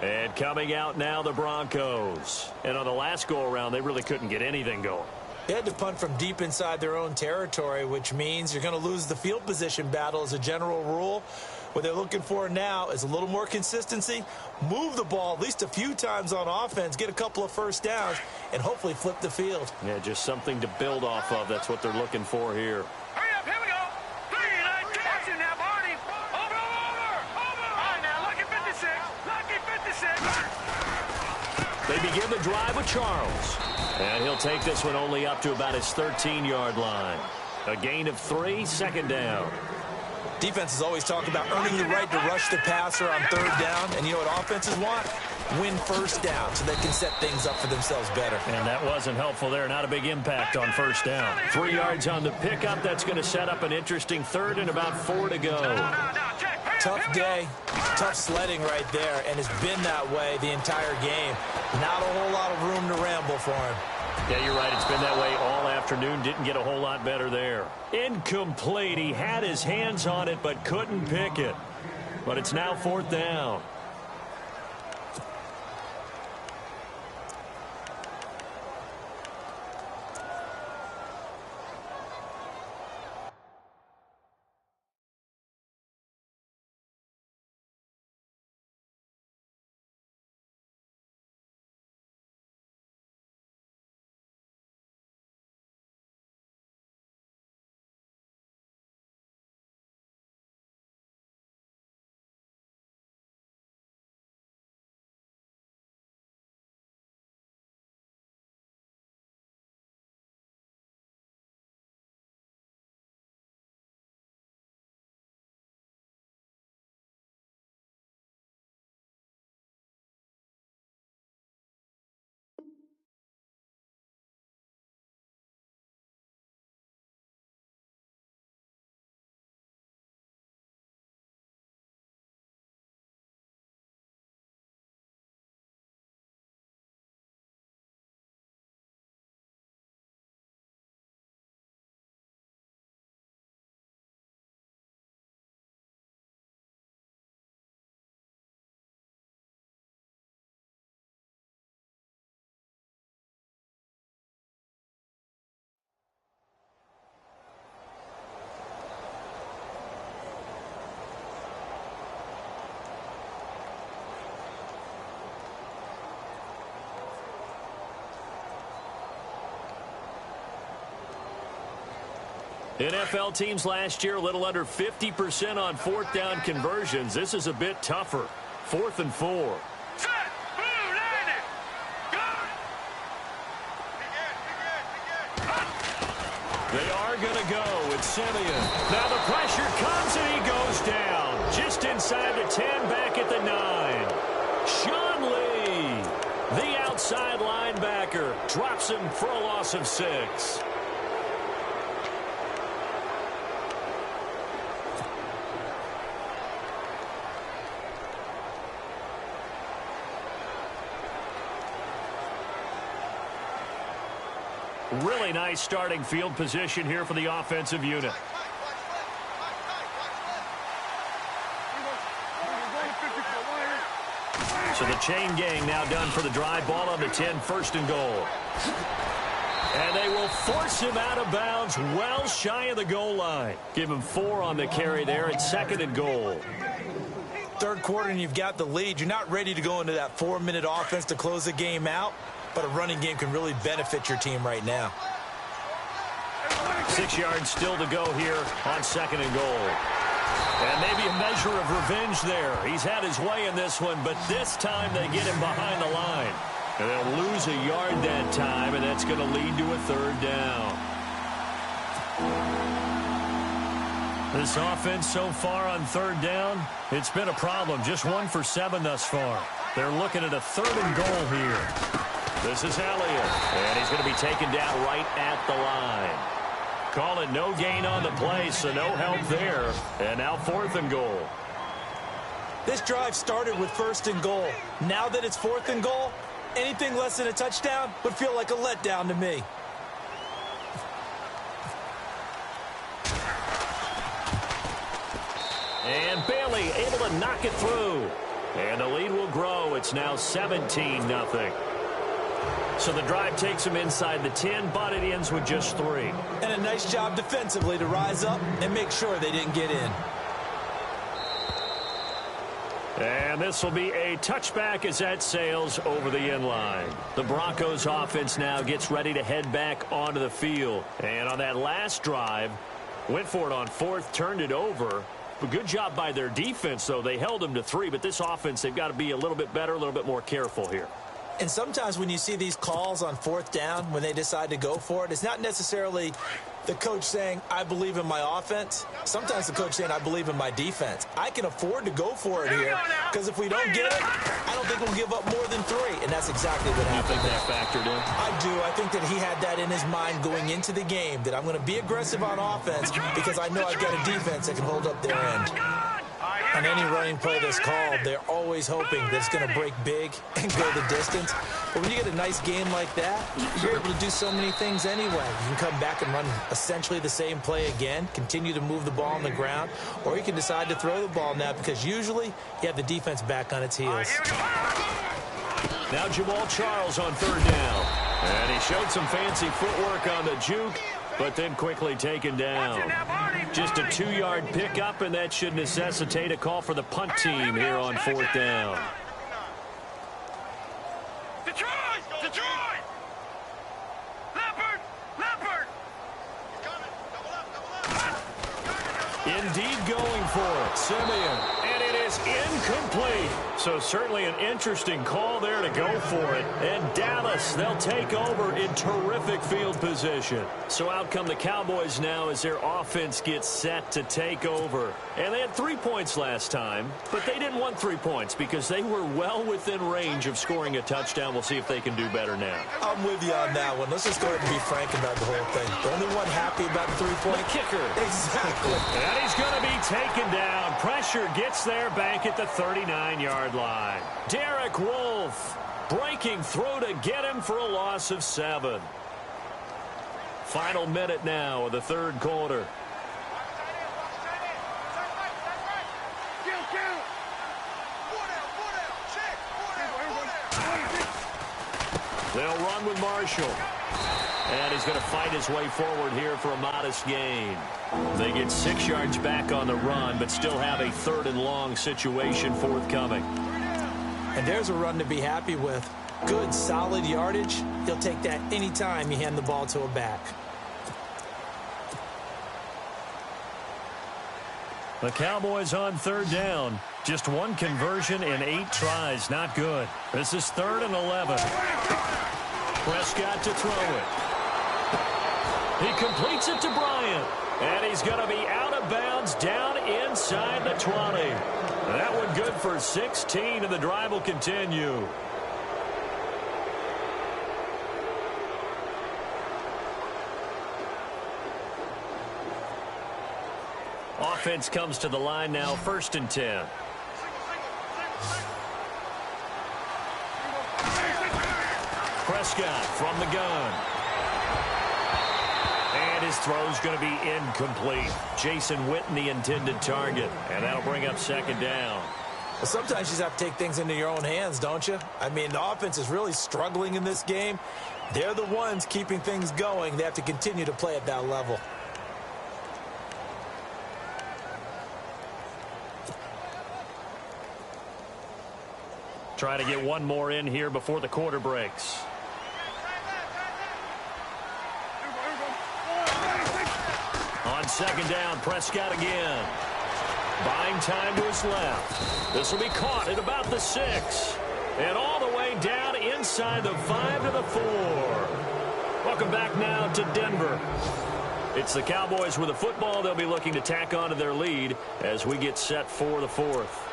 And coming out now, the Broncos. And on the last go-around, they really couldn't get anything going. They had to punt from deep inside their own territory, which means you're going to lose the field position battle as a general rule. What they're looking for now is a little more consistency, move the ball at least a few times on offense, get a couple of first downs, and hopefully flip the field. Yeah, just something to build off of. That's what they're looking for here. Hurry up, here we go. 3, 9, 10. Watch it now, Barney. Over. All right, now, lucky 56. Lucky 56. They begin the drive with Charles. And he'll take this one only up to about his 13-yard line. A gain of 3, 2nd down. Defenses always talk about earning the right to rush the passer on 3rd down. And you know what offenses want? Win first down so they can set things up for themselves better. And that wasn't helpful there. Not a big impact on 1st down. 3 yards on the pickup. That's going to set up an interesting 3rd and about 4 to go. Tough day, tough sledding right there, and it's been that way the entire game. Not a whole lot of room to ramble for him. Yeah, you're right. It's been that way all afternoon. Didn't get a whole lot better there. Incomplete. He had his hands on it but couldn't pick it. But it's now 4th down. NFL teams last year a little under 50% on 4th down conversions. This is a bit tougher. 4th and 4. Set. Blue, land it. Go. They are going to go with Simeon. Now the pressure comes and he goes down. Just inside the 10, back at the 9. Sean Lee, the outside linebacker. Drops him for a loss of 6. Really nice starting field position here for the offensive unit. So the chain gang now done for the drive. Ball on the 10, 1st and goal. And they will force him out of bounds well shy of the goal line. Give him 4 on the carry there at 2nd and goal. Third quarter and you've got the lead. You're not ready to go into that 4-minute offense to close the game out, but a running game can really benefit your team right now. 6 yards still to go here on 2nd and goal. And maybe a measure of revenge there. He's had his way in this one, but this time they get him behind the line. And they'll lose a yard that time, and that's going to lead to a 3rd down. This offense so far on 3rd down, it's been a problem. Just 1 for 7 thus far. They're looking at a 3rd and goal here. This is Elliott, and he's going to be taken down right at the line. Call it no gain on the play, so no help there. And now 4th and goal. This drive started with 1st and goal. Now that it's 4th and goal, anything less than a touchdown would feel like a letdown to me. And Bailey able to knock it through. And the lead will grow. It's now 17-0. So the drive takes him inside the 10, but it ends with just 3. And a nice job defensively to rise up and make sure they didn't get in. And this will be a touchback as that sails over the end line. The Broncos offense now gets ready to head back onto the field. And on that last drive, went for it on 4th, turned it over. But good job by their defense, though. They held them to 3, but this offense, they've got to be a little bit better, a little bit more careful here. And sometimes when you see these calls on 4th down, when they decide to go for it, it's not necessarily the coach saying, I believe in my offense. Sometimes the coach saying, I believe in my defense. I can afford to go for it here because if we don't get it, I don't think we'll give up more than 3. And that's exactly what happened. You think that factored in? I do. I think that he had that in his mind going into the game, that I'm going to be aggressive on offense because I know I've got a defense that can hold up their end. On any running play that's called, they're always hoping that it's going to break big and go the distance. But when you get a nice game like that, you're able to do so many things anyway. You can come back and run essentially the same play again, continue to move the ball on the ground, or you can decide to throw the ball now because usually you have the defense back on its heels. Now Jamal Charles on 3rd down. And he showed some fancy footwork on the juke, but then quickly taken down. Just a 2-yard pickup, and that should necessitate a call for the punt team here on 4th down. Detroit! Detroit! Leopard! Leopard! Indeed going for it. Simeon. And it is incomplete. So certainly an interesting call there to go for it. And Dallas, they'll take over in terrific field position. So out come the Cowboys now as their offense gets set to take over. And they had 3 points last time, but they didn't want 3 points because they were well within range of scoring a touchdown. We'll see if they can do better now. I'm with you on that one. Let's just go ahead and be frank about the whole thing. The only one happy about the 3-point kicker. Exactly. And he's going to be taken down. Pressure gets there back at the 39-yard line. Derek Wolfe breaking through to get him for a loss of 7. Final minute now of the 3rd quarter. They'll run with Marshall. And he's going to fight his way forward here for a modest gain. They get 6 yards back on the run, but still have a 3rd and long situation forthcoming. And there's a run to be happy with. Good, solid yardage. He'll take that anytime you hand the ball to a back. The Cowboys on 3rd down. Just 1 conversion in 8 tries. Not good. This is 3rd and 11. Prescott to throw it. He completes it to Bryant. And he's going to be out of bounds down inside the 20. That one good for 16, and the drive will continue. Offense comes to the line now, 1st and 10. Prescott from the gun. And his throw's going to be incomplete. Jason Witten, the intended target. And that'll bring up 2nd down. Well, sometimes you just have to take things into your own hands, don't you? I mean, the offense is really struggling in this game. They're the ones keeping things going. They have to continue to play at that level. Try to get one more in here before the quarter breaks. On 2nd down, Prescott again. Buying time to his left. This will be caught at about the 6. And all the way down inside the 5 to the 4. Welcome back now to Denver. It's the Cowboys with the football. They'll be looking to tack on to their lead as we get set for the 4th.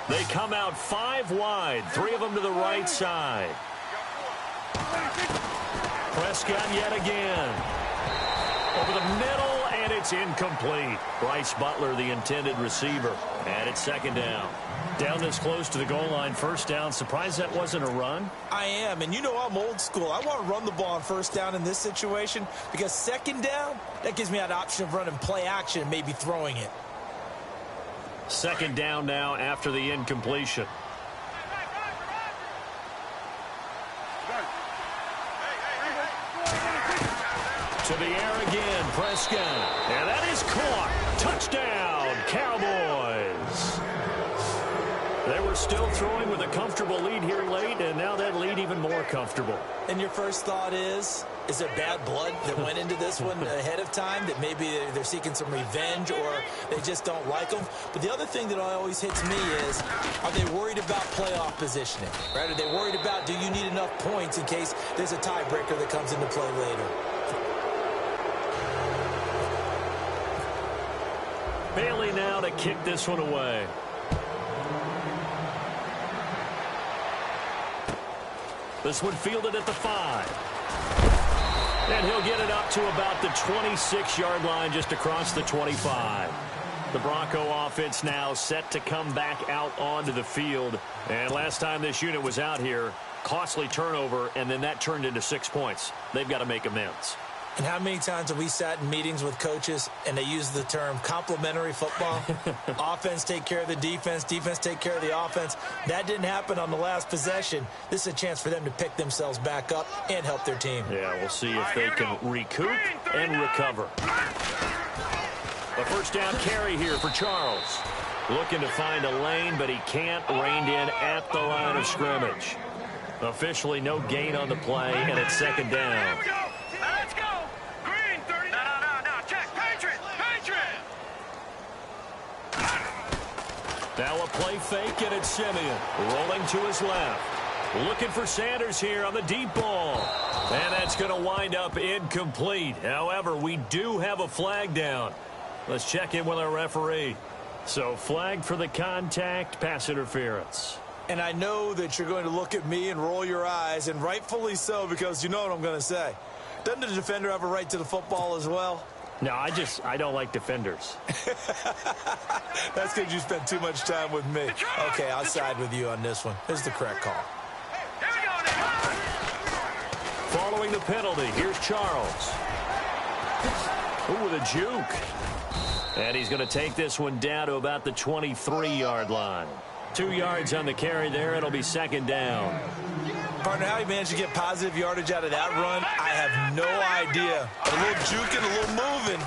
They come out 5 wide, 3 of them to the right side. Prescott yet again. Over the middle, and it's incomplete. Bryce Butler, the intended receiver. And it's 2nd down. Down this close to the goal line, 1st down. Surprised that wasn't a run? I am, and you know I'm old school. I want to run the ball on 1st down in this situation because 2nd down, that gives me that option of running play action and maybe throwing it. 2nd down now after the incompletion. To the air again, Prescott. And that is caught. Touchdown, Cowboys. They were still throwing with a comfortable lead here late, and now that lead even more comfortable. And your first thought is there bad blood that went into this one ahead of time, that maybe they're seeking some revenge or they just don't like them? But the other thing that always hits me is, are they worried about playoff positioning? Right? Are they worried about, do you need enough points in case there's a tiebreaker that comes into play later? Bailey now to kick this one away. This one fielded at the 5. And he'll get it up to about the 26-yard line, just across the 25. The Bronco offense now set to come back out onto the field. And last time this unit was out here, costly turnover, and then that turned into 6 points. They've got to make amends. And how many times have we sat in meetings with coaches and they use the term complementary football? Offense take care of the defense, defense take care of the offense. That didn't happen on the last possession. This is a chance for them to pick themselves back up and help their team. Yeah, we'll see if they can recoup and recover. A 1st down carry here for Charles. Looking to find a lane, but he can't. Reined in at the line of scrimmage. Officially no gain on the play, and it's 2nd down. Let's go. Green 30. No. Check. Patriot. Now a play fake, and it's Simeon. Rolling to his left. Looking for Sanders here on the deep ball. And that's going to wind up incomplete. However, we do have a flag down. Let's check in with our referee. So flag for the contact, pass interference. And I know that you're going to look at me and roll your eyes, and rightfully so, because you know what I'm going to say. Doesn't the defender have a right to the football as well? No, I don't like defenders. That's because you spent too much time with me. Okay, I'll side with you on this one. This is the correct call. Following the penalty, here's Charles. Ooh, with a juke. And he's going to take this one down to about the 23-yard line. 2 yards on the carry there. It'll be 2nd down. Partner, how he managed to get positive yardage out of that run, I have no idea. A little juking, a little moving.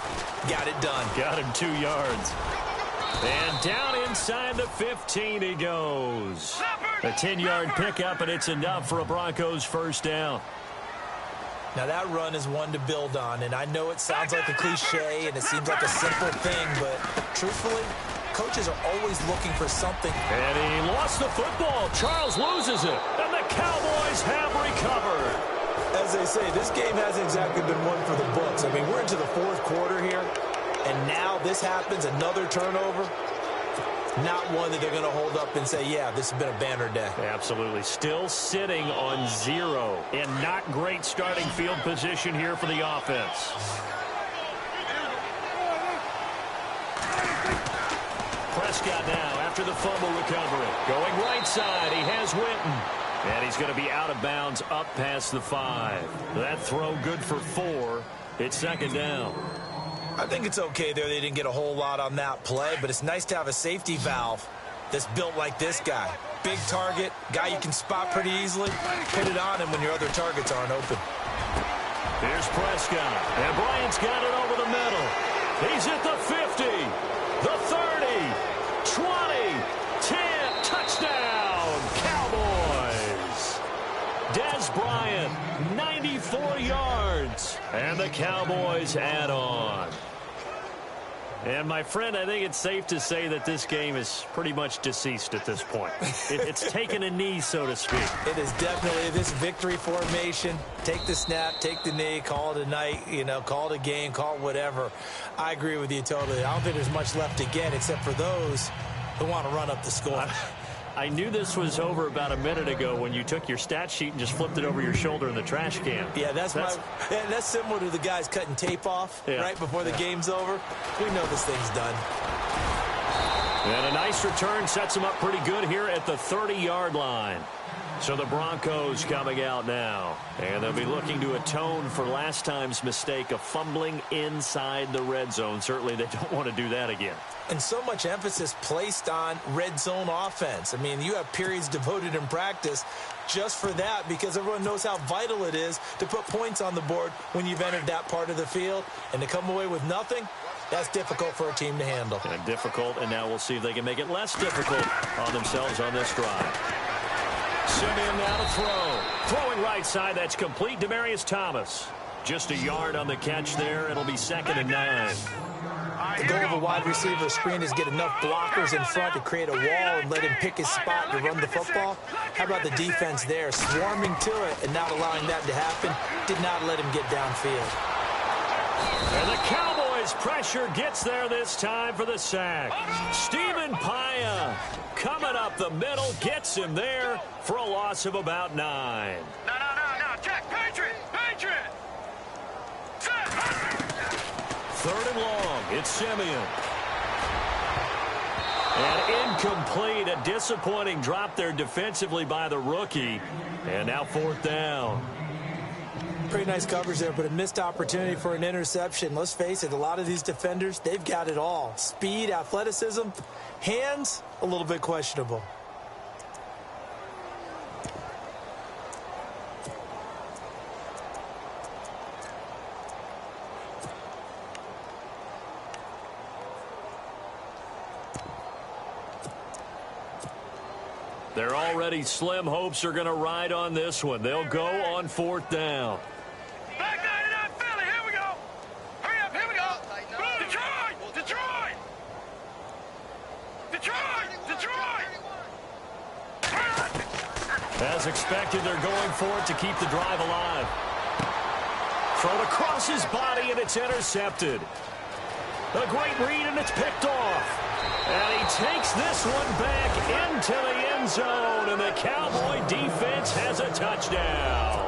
Got it done. Got him 2 yards. And down inside the 15 he goes. A 10-yard pickup, and it's enough for a Broncos 1st down. Now, that run is one to build on, and I know it sounds like a cliche and it seems like a simple thing, but truthfully, coaches are always looking for something. And he lost the football. Charles loses it, and the Cowboys have recovered. As they say, this game hasn't exactly been one for the books. I mean, we're into the fourth quarter here, and now this happens, another turnover. Not one that they're going to hold up and say, yeah, this has been a banner day. Absolutely. Still sitting on 0 and not great starting field position here for the offense. Prescott now after the fumble recovery. Going right side, he has Witten. And he's going to be out of bounds up past the 5. That throw good for 4. It's second down. I think it's okay there. They didn't get a whole lot on that play, but it's nice to have a safety valve that's built like this guy. Big target, guy you can spot pretty easily. Put it on him when your other targets aren't open. Here's Prescott. And Bryant's got it over the middle. He's at the 50, the 30, 20, 10, touchdown, Cowboys. Des Bryant, 94 yards. And the Cowboys add on. And, my friend, I think it's safe to say that this game is pretty much deceased at this point. It's taken a knee, so to speak. It is definitely this victory formation. Take the snap, take the knee, call it a night, call it a game, call it whatever. I agree with you totally. I don't think there's much left to get except for those who want to run up the score. I knew this was over about a minute ago when you took your stat sheet and just flipped it over your shoulder in the trash can. Yeah, that's similar to the guys cutting tape off right before the game's over. We know this thing's done. And a nice return sets them up pretty good here at the 30-yard line. So the Broncos coming out now. And they'll be looking to atone for last time's mistake of fumbling inside the red zone. Certainly they don't want to do that again. And so much emphasis placed on red zone offense. I mean, you have periods devoted in practice just for that because everyone knows how vital it is to put points on the board when you've entered that part of the field. And to come away with nothing, that's difficult for a team to handle. And difficult, and now we'll see if they can make it less difficult on themselves on this drive. Simeon now to throw. Throwing right side, that's complete. Demaryius Thomas. Just a yard on the catch there. It'll be 2nd and 9. The goal of a wide receiver screen is get enough blockers in front to create a wall and let him pick his spot to run the football. How about the defense there, swarming to it and not allowing that to happen? Did not let him get downfield. And the Cowboys pressure gets there this time for the sack. Stephen Paya coming up the middle, gets him there for a loss of about 9. No. Check. Patriot. Set. 3rd and long. It's Simeon. And incomplete. A disappointing drop there defensively by the rookie. And now 4th down. Pretty nice coverage there, but a missed opportunity for an interception. Let's face it, a lot of these defenders, they've got it all. Speed, athleticism, hands, a little bit questionable. Their already slim hopes are going to ride on this one. They'll go on 4th down. Back 99 Philly, here we go. Hurry up, here we go. Detroit. As expected, they're going for it to keep the drive alive. Thrown across his body, and it's intercepted. A great read, and it's picked off. And he takes this one back into the end zone, and the Cowboy defense has a touchdown.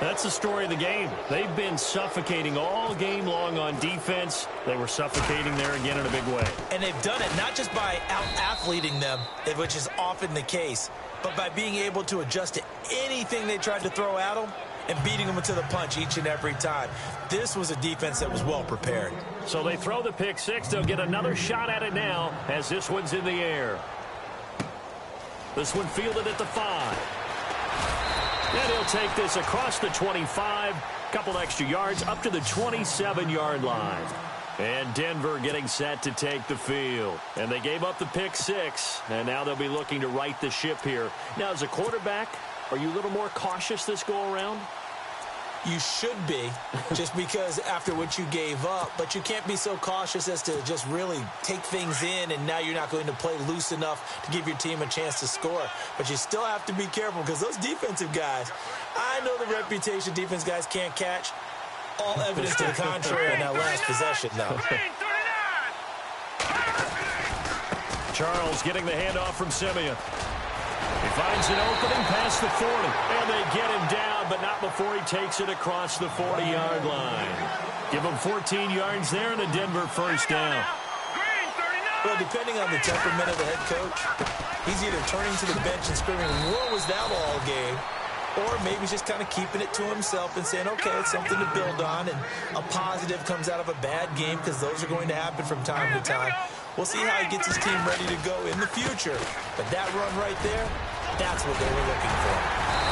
That's the story of the game. They've been suffocating all game long on defense. They were suffocating there again in a big way. And they've done it not just by out-athleting them, which is often the case, but by being able to adjust to anything they tried to throw at them and beating them to the punch each and every time. This was a defense that was well prepared. So they throw the pick six. They'll get another shot at it now as this one's in the air. This one fielded at the 5. And he'll take this across the 25, couple extra yards up to the 27-yard line. And Denver getting set to take the field. And they gave up the pick six, and now they'll be looking to right the ship here. Now, as a quarterback, are you a little more cautious this go-around? You should be, just because after what you gave up, but you can't be so cautious as to just really take things in, and now you're not going to play loose enough to give your team a chance to score. But you still have to be careful, because those defensive guys, I know the reputation defense guys can't catch. All evidence to the contrary in that last possession, though. Charles getting the handoff from Simeon. He finds an opening past the 40, and they get him down, but not before he takes it across the 40-yard line. Give him 14 yards there and a Denver first down. Well, depending on the temperament of the head coach, he's either turning to the bench and screaming, "What was that all game?" or maybe just kind of keeping it to himself and saying, okay, it's something to build on, and a positive comes out of a bad game, because those are going to happen from time to time. We'll see how he gets his team ready to go in the future. But that run right there, that's what they were looking for.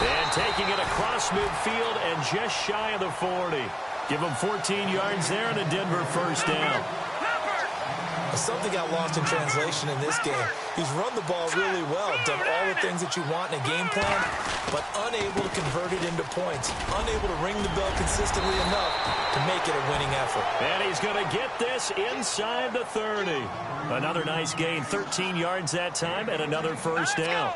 And taking it across midfield and just shy of the 40. Give him 14 yards there and a Denver first down. Something got lost in translation in this game. He's run the ball really well, done all the things that you want in a game plan, but unable to convert it into points, unable to ring the bell consistently enough to make it a winning effort. And he's going to get this inside the 30. Another nice gain, 13 yards that time, and another first down.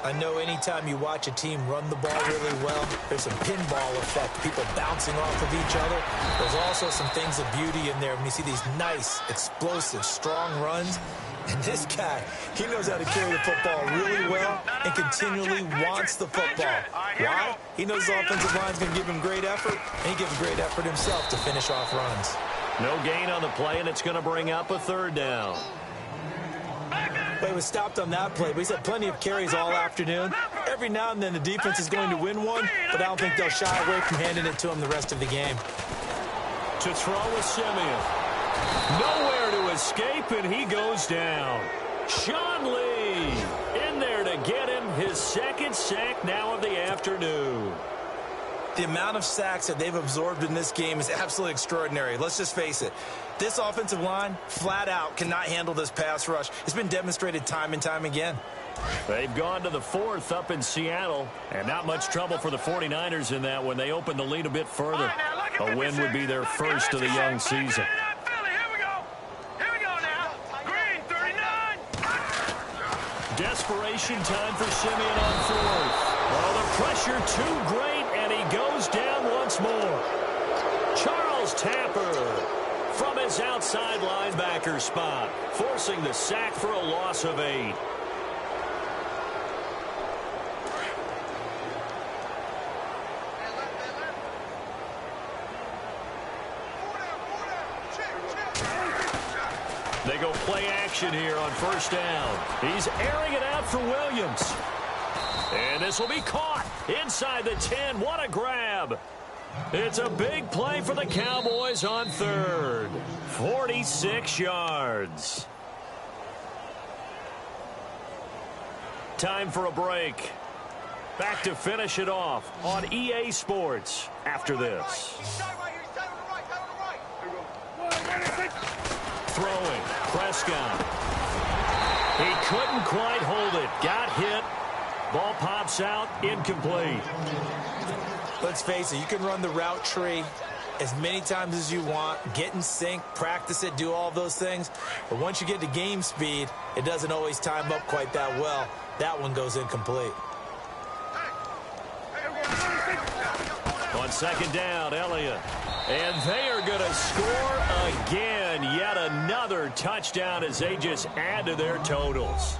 I know anytime you watch a team run the ball really well, there's a pinball effect, people bouncing off of each other. There's also some things of beauty in there when you see these nice, explosive, strong runs. And this guy, he knows how to carry the football really well and continually wants the football. Why? He knows the offensive line's going to give him great effort, and he gives great effort himself to finish off runs. No gain on the play, and it's going to bring up a third down. But he was stopped on that play, but he's had plenty of carries all afternoon. Every now and then the defense is going to win one, but I don't think they'll shy away from handing it to him the rest of the game. To throw with Simeon. Nowhere to escape, and he goes down. Sean Lee in there to get him his second sack now of the afternoon. The amount of sacks that they've absorbed in this game is absolutely extraordinary. Let's just face it. This offensive line, flat out, cannot handle this pass rush. It's been demonstrated time and time again. They've gone to the fourth up in Seattle, and not much trouble for the 49ers in that when they open the lead a bit further. A win would be their first of the young season. Desperation time for Simeon on fourth. Oh, the pressure too great, and he goes down once more. Charles Tapper from his outside linebacker spot, forcing the sack for a loss of 8. They go play action here on first down. He's airing it out for Williams. And this will be caught inside the 10. What a grab. It's a big play for the Cowboys on third. 46 yards. Time for a break. Back to finish it off on EA Sports after this. Throwing, Prescott. He couldn't quite hold it. Got hit. Ball pops out, incomplete. Let's face it, you can run the route tree as many times as you want, get in sync, practice it, do all those things. But once you get to game speed, it doesn't always time up quite that well. That one goes incomplete. On second down, Elliott. And they are going to score again. Yet another touchdown as they just add to their totals.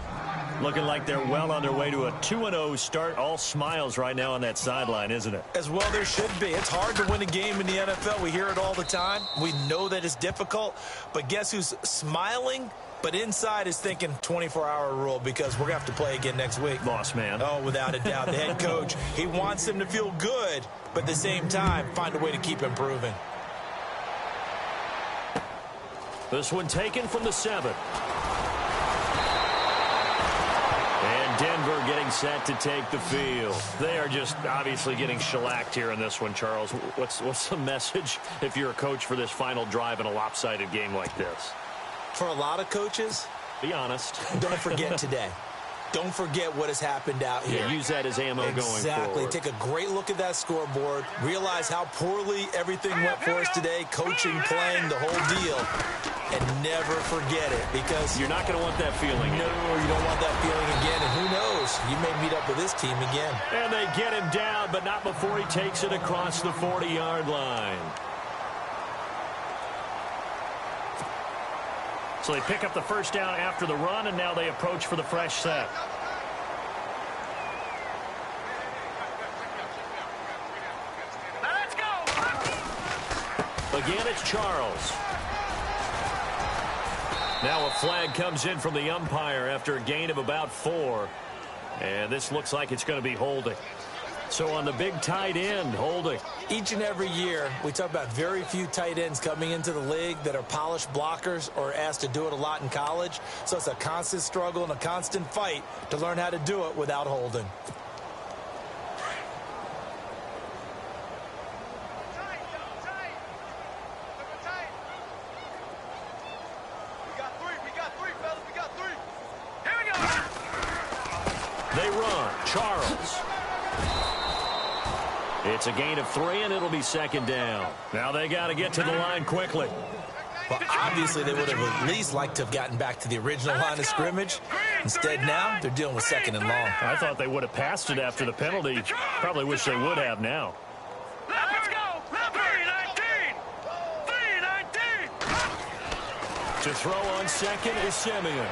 Looking like they're well on their way to a 2-0 start. All smiles right now on that sideline, isn't it? As well there should be. It's hard to win a game in the NFL. We hear it all the time. We know that it's difficult. But guess who's smiling? But inside is thinking 24-hour rule, because we're going to have to play again next week. Boss man. Oh, without a doubt. The head coach, he wants them to feel good, but at the same time, find a way to keep improving. This one taken from the 7. And Denver getting set to take the field. They are just obviously getting shellacked here in this one, Charles. What's the message if you're a coach for this final drive in a lopsided game like this? For a lot of coaches, be honest. don't forget today. don't forget what has happened out here. Yeah, use that as ammo going forward. Exactly. Take a great look at that scoreboard. Realize how poorly everything went for us today. Coaching, playing, the whole deal. And never forget it, because you're not going to want that feeling. No, you don't want that feeling again. And who knows? You may meet up with this team again. And they get him down, but not before he takes it across the 40-yard line. So they pick up the first down after the run, and now they approach for the fresh set. Let's go. Again, it's Charles. Now a flag comes in from the umpire after a gain of about 4. And this looks like it's going to be holding. So on the big tight end, holding. Each and every year, we talk about very few tight ends coming into the league that are polished blockers or asked to do it a lot in college. So it's a constant struggle and a constant fight to learn how to do it without holding. They run. Charles. It's a gain of 3, and it'll be second down. Now they got to get to the line quickly. Well, obviously, they would have at least liked to have gotten back to the original line of scrimmage. Instead, now, they're dealing with second and long. I thought they would have passed it after the penalty. Probably wish they would have now. Let's go. 3-19. 3-19. To throw on second is Simeon.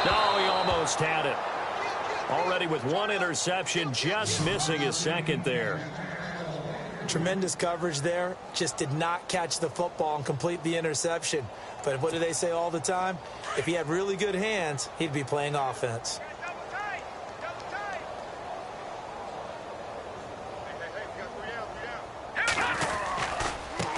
No, he almost had it. Already with 1 interception, just missing his second there. Tremendous coverage there. Just did not catch the football and complete the interception. But what do they say all the time? If he had really good hands, he'd be playing offense.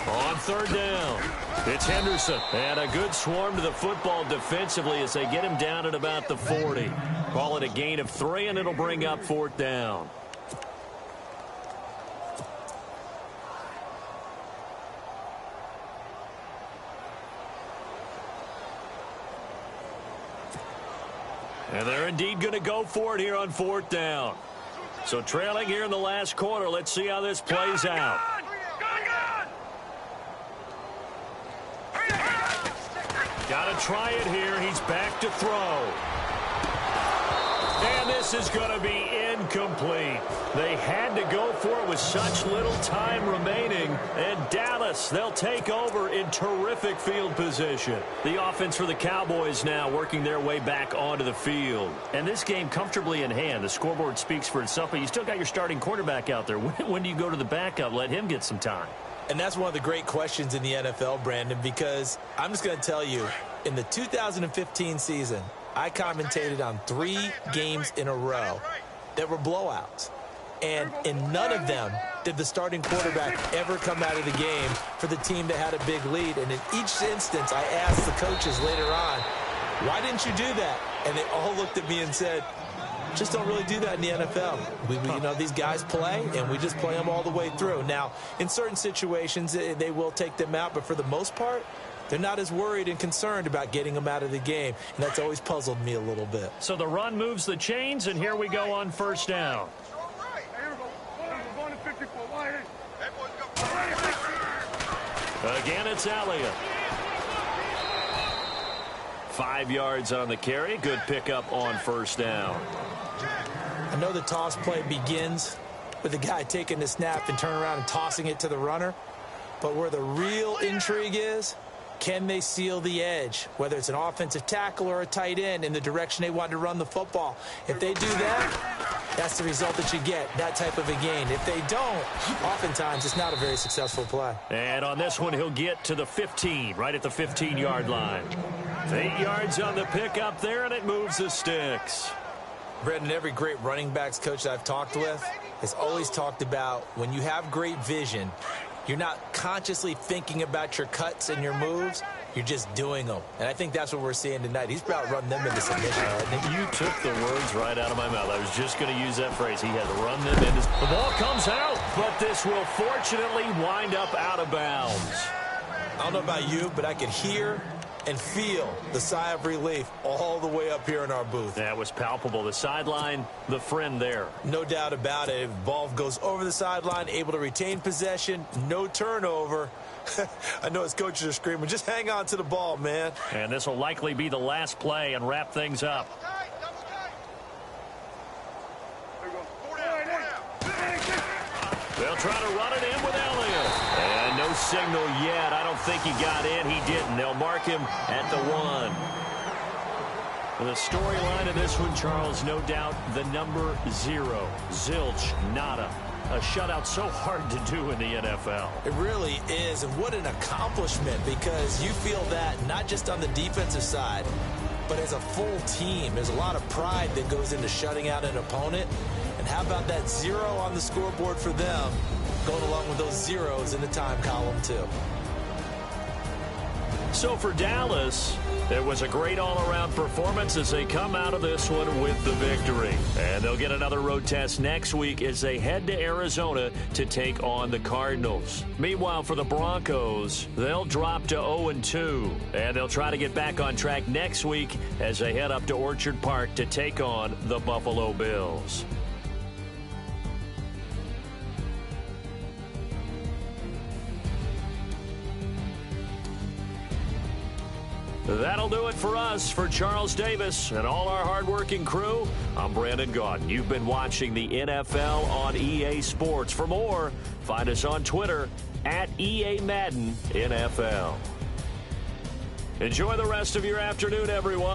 On third down, it's Henderson. And a good swarm to the football defensively as they get him down at about the 40. Call it a gain of 3, and it'll bring up fourth down. And they're indeed going to go for it here on fourth down. So trailing here in the last quarter, let's see how this plays out. Got to try it here. He's back to throw. And this is going to be incomplete. They had to go for it with such little time remaining. And Dallas, they'll take over in terrific field position. The offense for the Cowboys now working their way back onto the field. And this game comfortably in hand. The scoreboard speaks for itself, but you still got your starting quarterback out there. When do you go to the backup? Let him get some time. And that's one of the great questions in the NFL, Brandon, because I'm just going to tell you, in the 2015 season, I commentated on 3 games in a row that were blowouts. And in none of them did the starting quarterback ever come out of the game for the team that had a big lead. And in each instance, I asked the coaches later on, why didn't you do that? And they all looked at me and said, just don't really do that in the NFL. You know, these guys play, and we just play them all the way through. Now, in certain situations, they will take them out, but for the most part, they're not as worried and concerned about getting them out of the game, and that's always puzzled me a little bit. So the run moves the chains, and here we go on first down. Again, it's Elliott. 5 yards on the carry. Good pickup on first down. I know the toss play begins with the guy taking the snap and turning around and tossing it to the runner. But where the real intrigue is, can they seal the edge, whether it's an offensive tackle or a tight end, in the direction they want to run the football? If they do that, that's the result that you get, that type of a gain. If they don't, oftentimes it's not a very successful play. And on this one, he'll get to the 15, right at the 15-yard line. 8 yards on the pickup there, and it moves the sticks. Brendan, every great running backs coach that I've talked with has always talked about when you have great vision, you're not consciously thinking about your cuts and your moves. You're just doing them. And I think that's what we're seeing tonight. He's about to run them into submission. You took the words right out of my mouth. I was just going to use that phrase. He had to run them into. The ball comes out, but this will fortunately wind up out of bounds. I don't know about you, but I could hear and feel the sigh of relief all the way up here in our booth. That was palpable. The sideline, the friend there. No doubt about it. If the ball goes over the sideline, able to retain possession, no turnover. I know his coaches are screaming, just hang on to the ball, man. And this will likely be the last play and wrap things up. They'll try to run it in with Elliott. And no signal yet. I don't think he got in. He didn't. They'll mark him at the 1. The storyline of this one, Charles, no doubt the number 0. Zilch, nada. A shutout so hard to do in the NFL. It really is, and what an accomplishment, because you feel that not just on the defensive side, but as a full team. There's a lot of pride that goes into shutting out an opponent. And how about that 0 on the scoreboard for them, going along with those zeros in the time column, too. So for Dallas, it was a great all-around performance as they come out of this one with the victory. And they'll get another road test next week as they head to Arizona to take on the Cardinals. Meanwhile, for the Broncos, they'll drop to 0-2. And they'll try to get back on track next week as they head up to Orchard Park to take on the Buffalo Bills. That'll do it for us. For Charles Davis and all our hardworking crew, I'm Brandon Gaudin. You've been watching the NFL on EA Sports. For more, find us on Twitter at EA Madden NFL. Enjoy the rest of your afternoon, everyone.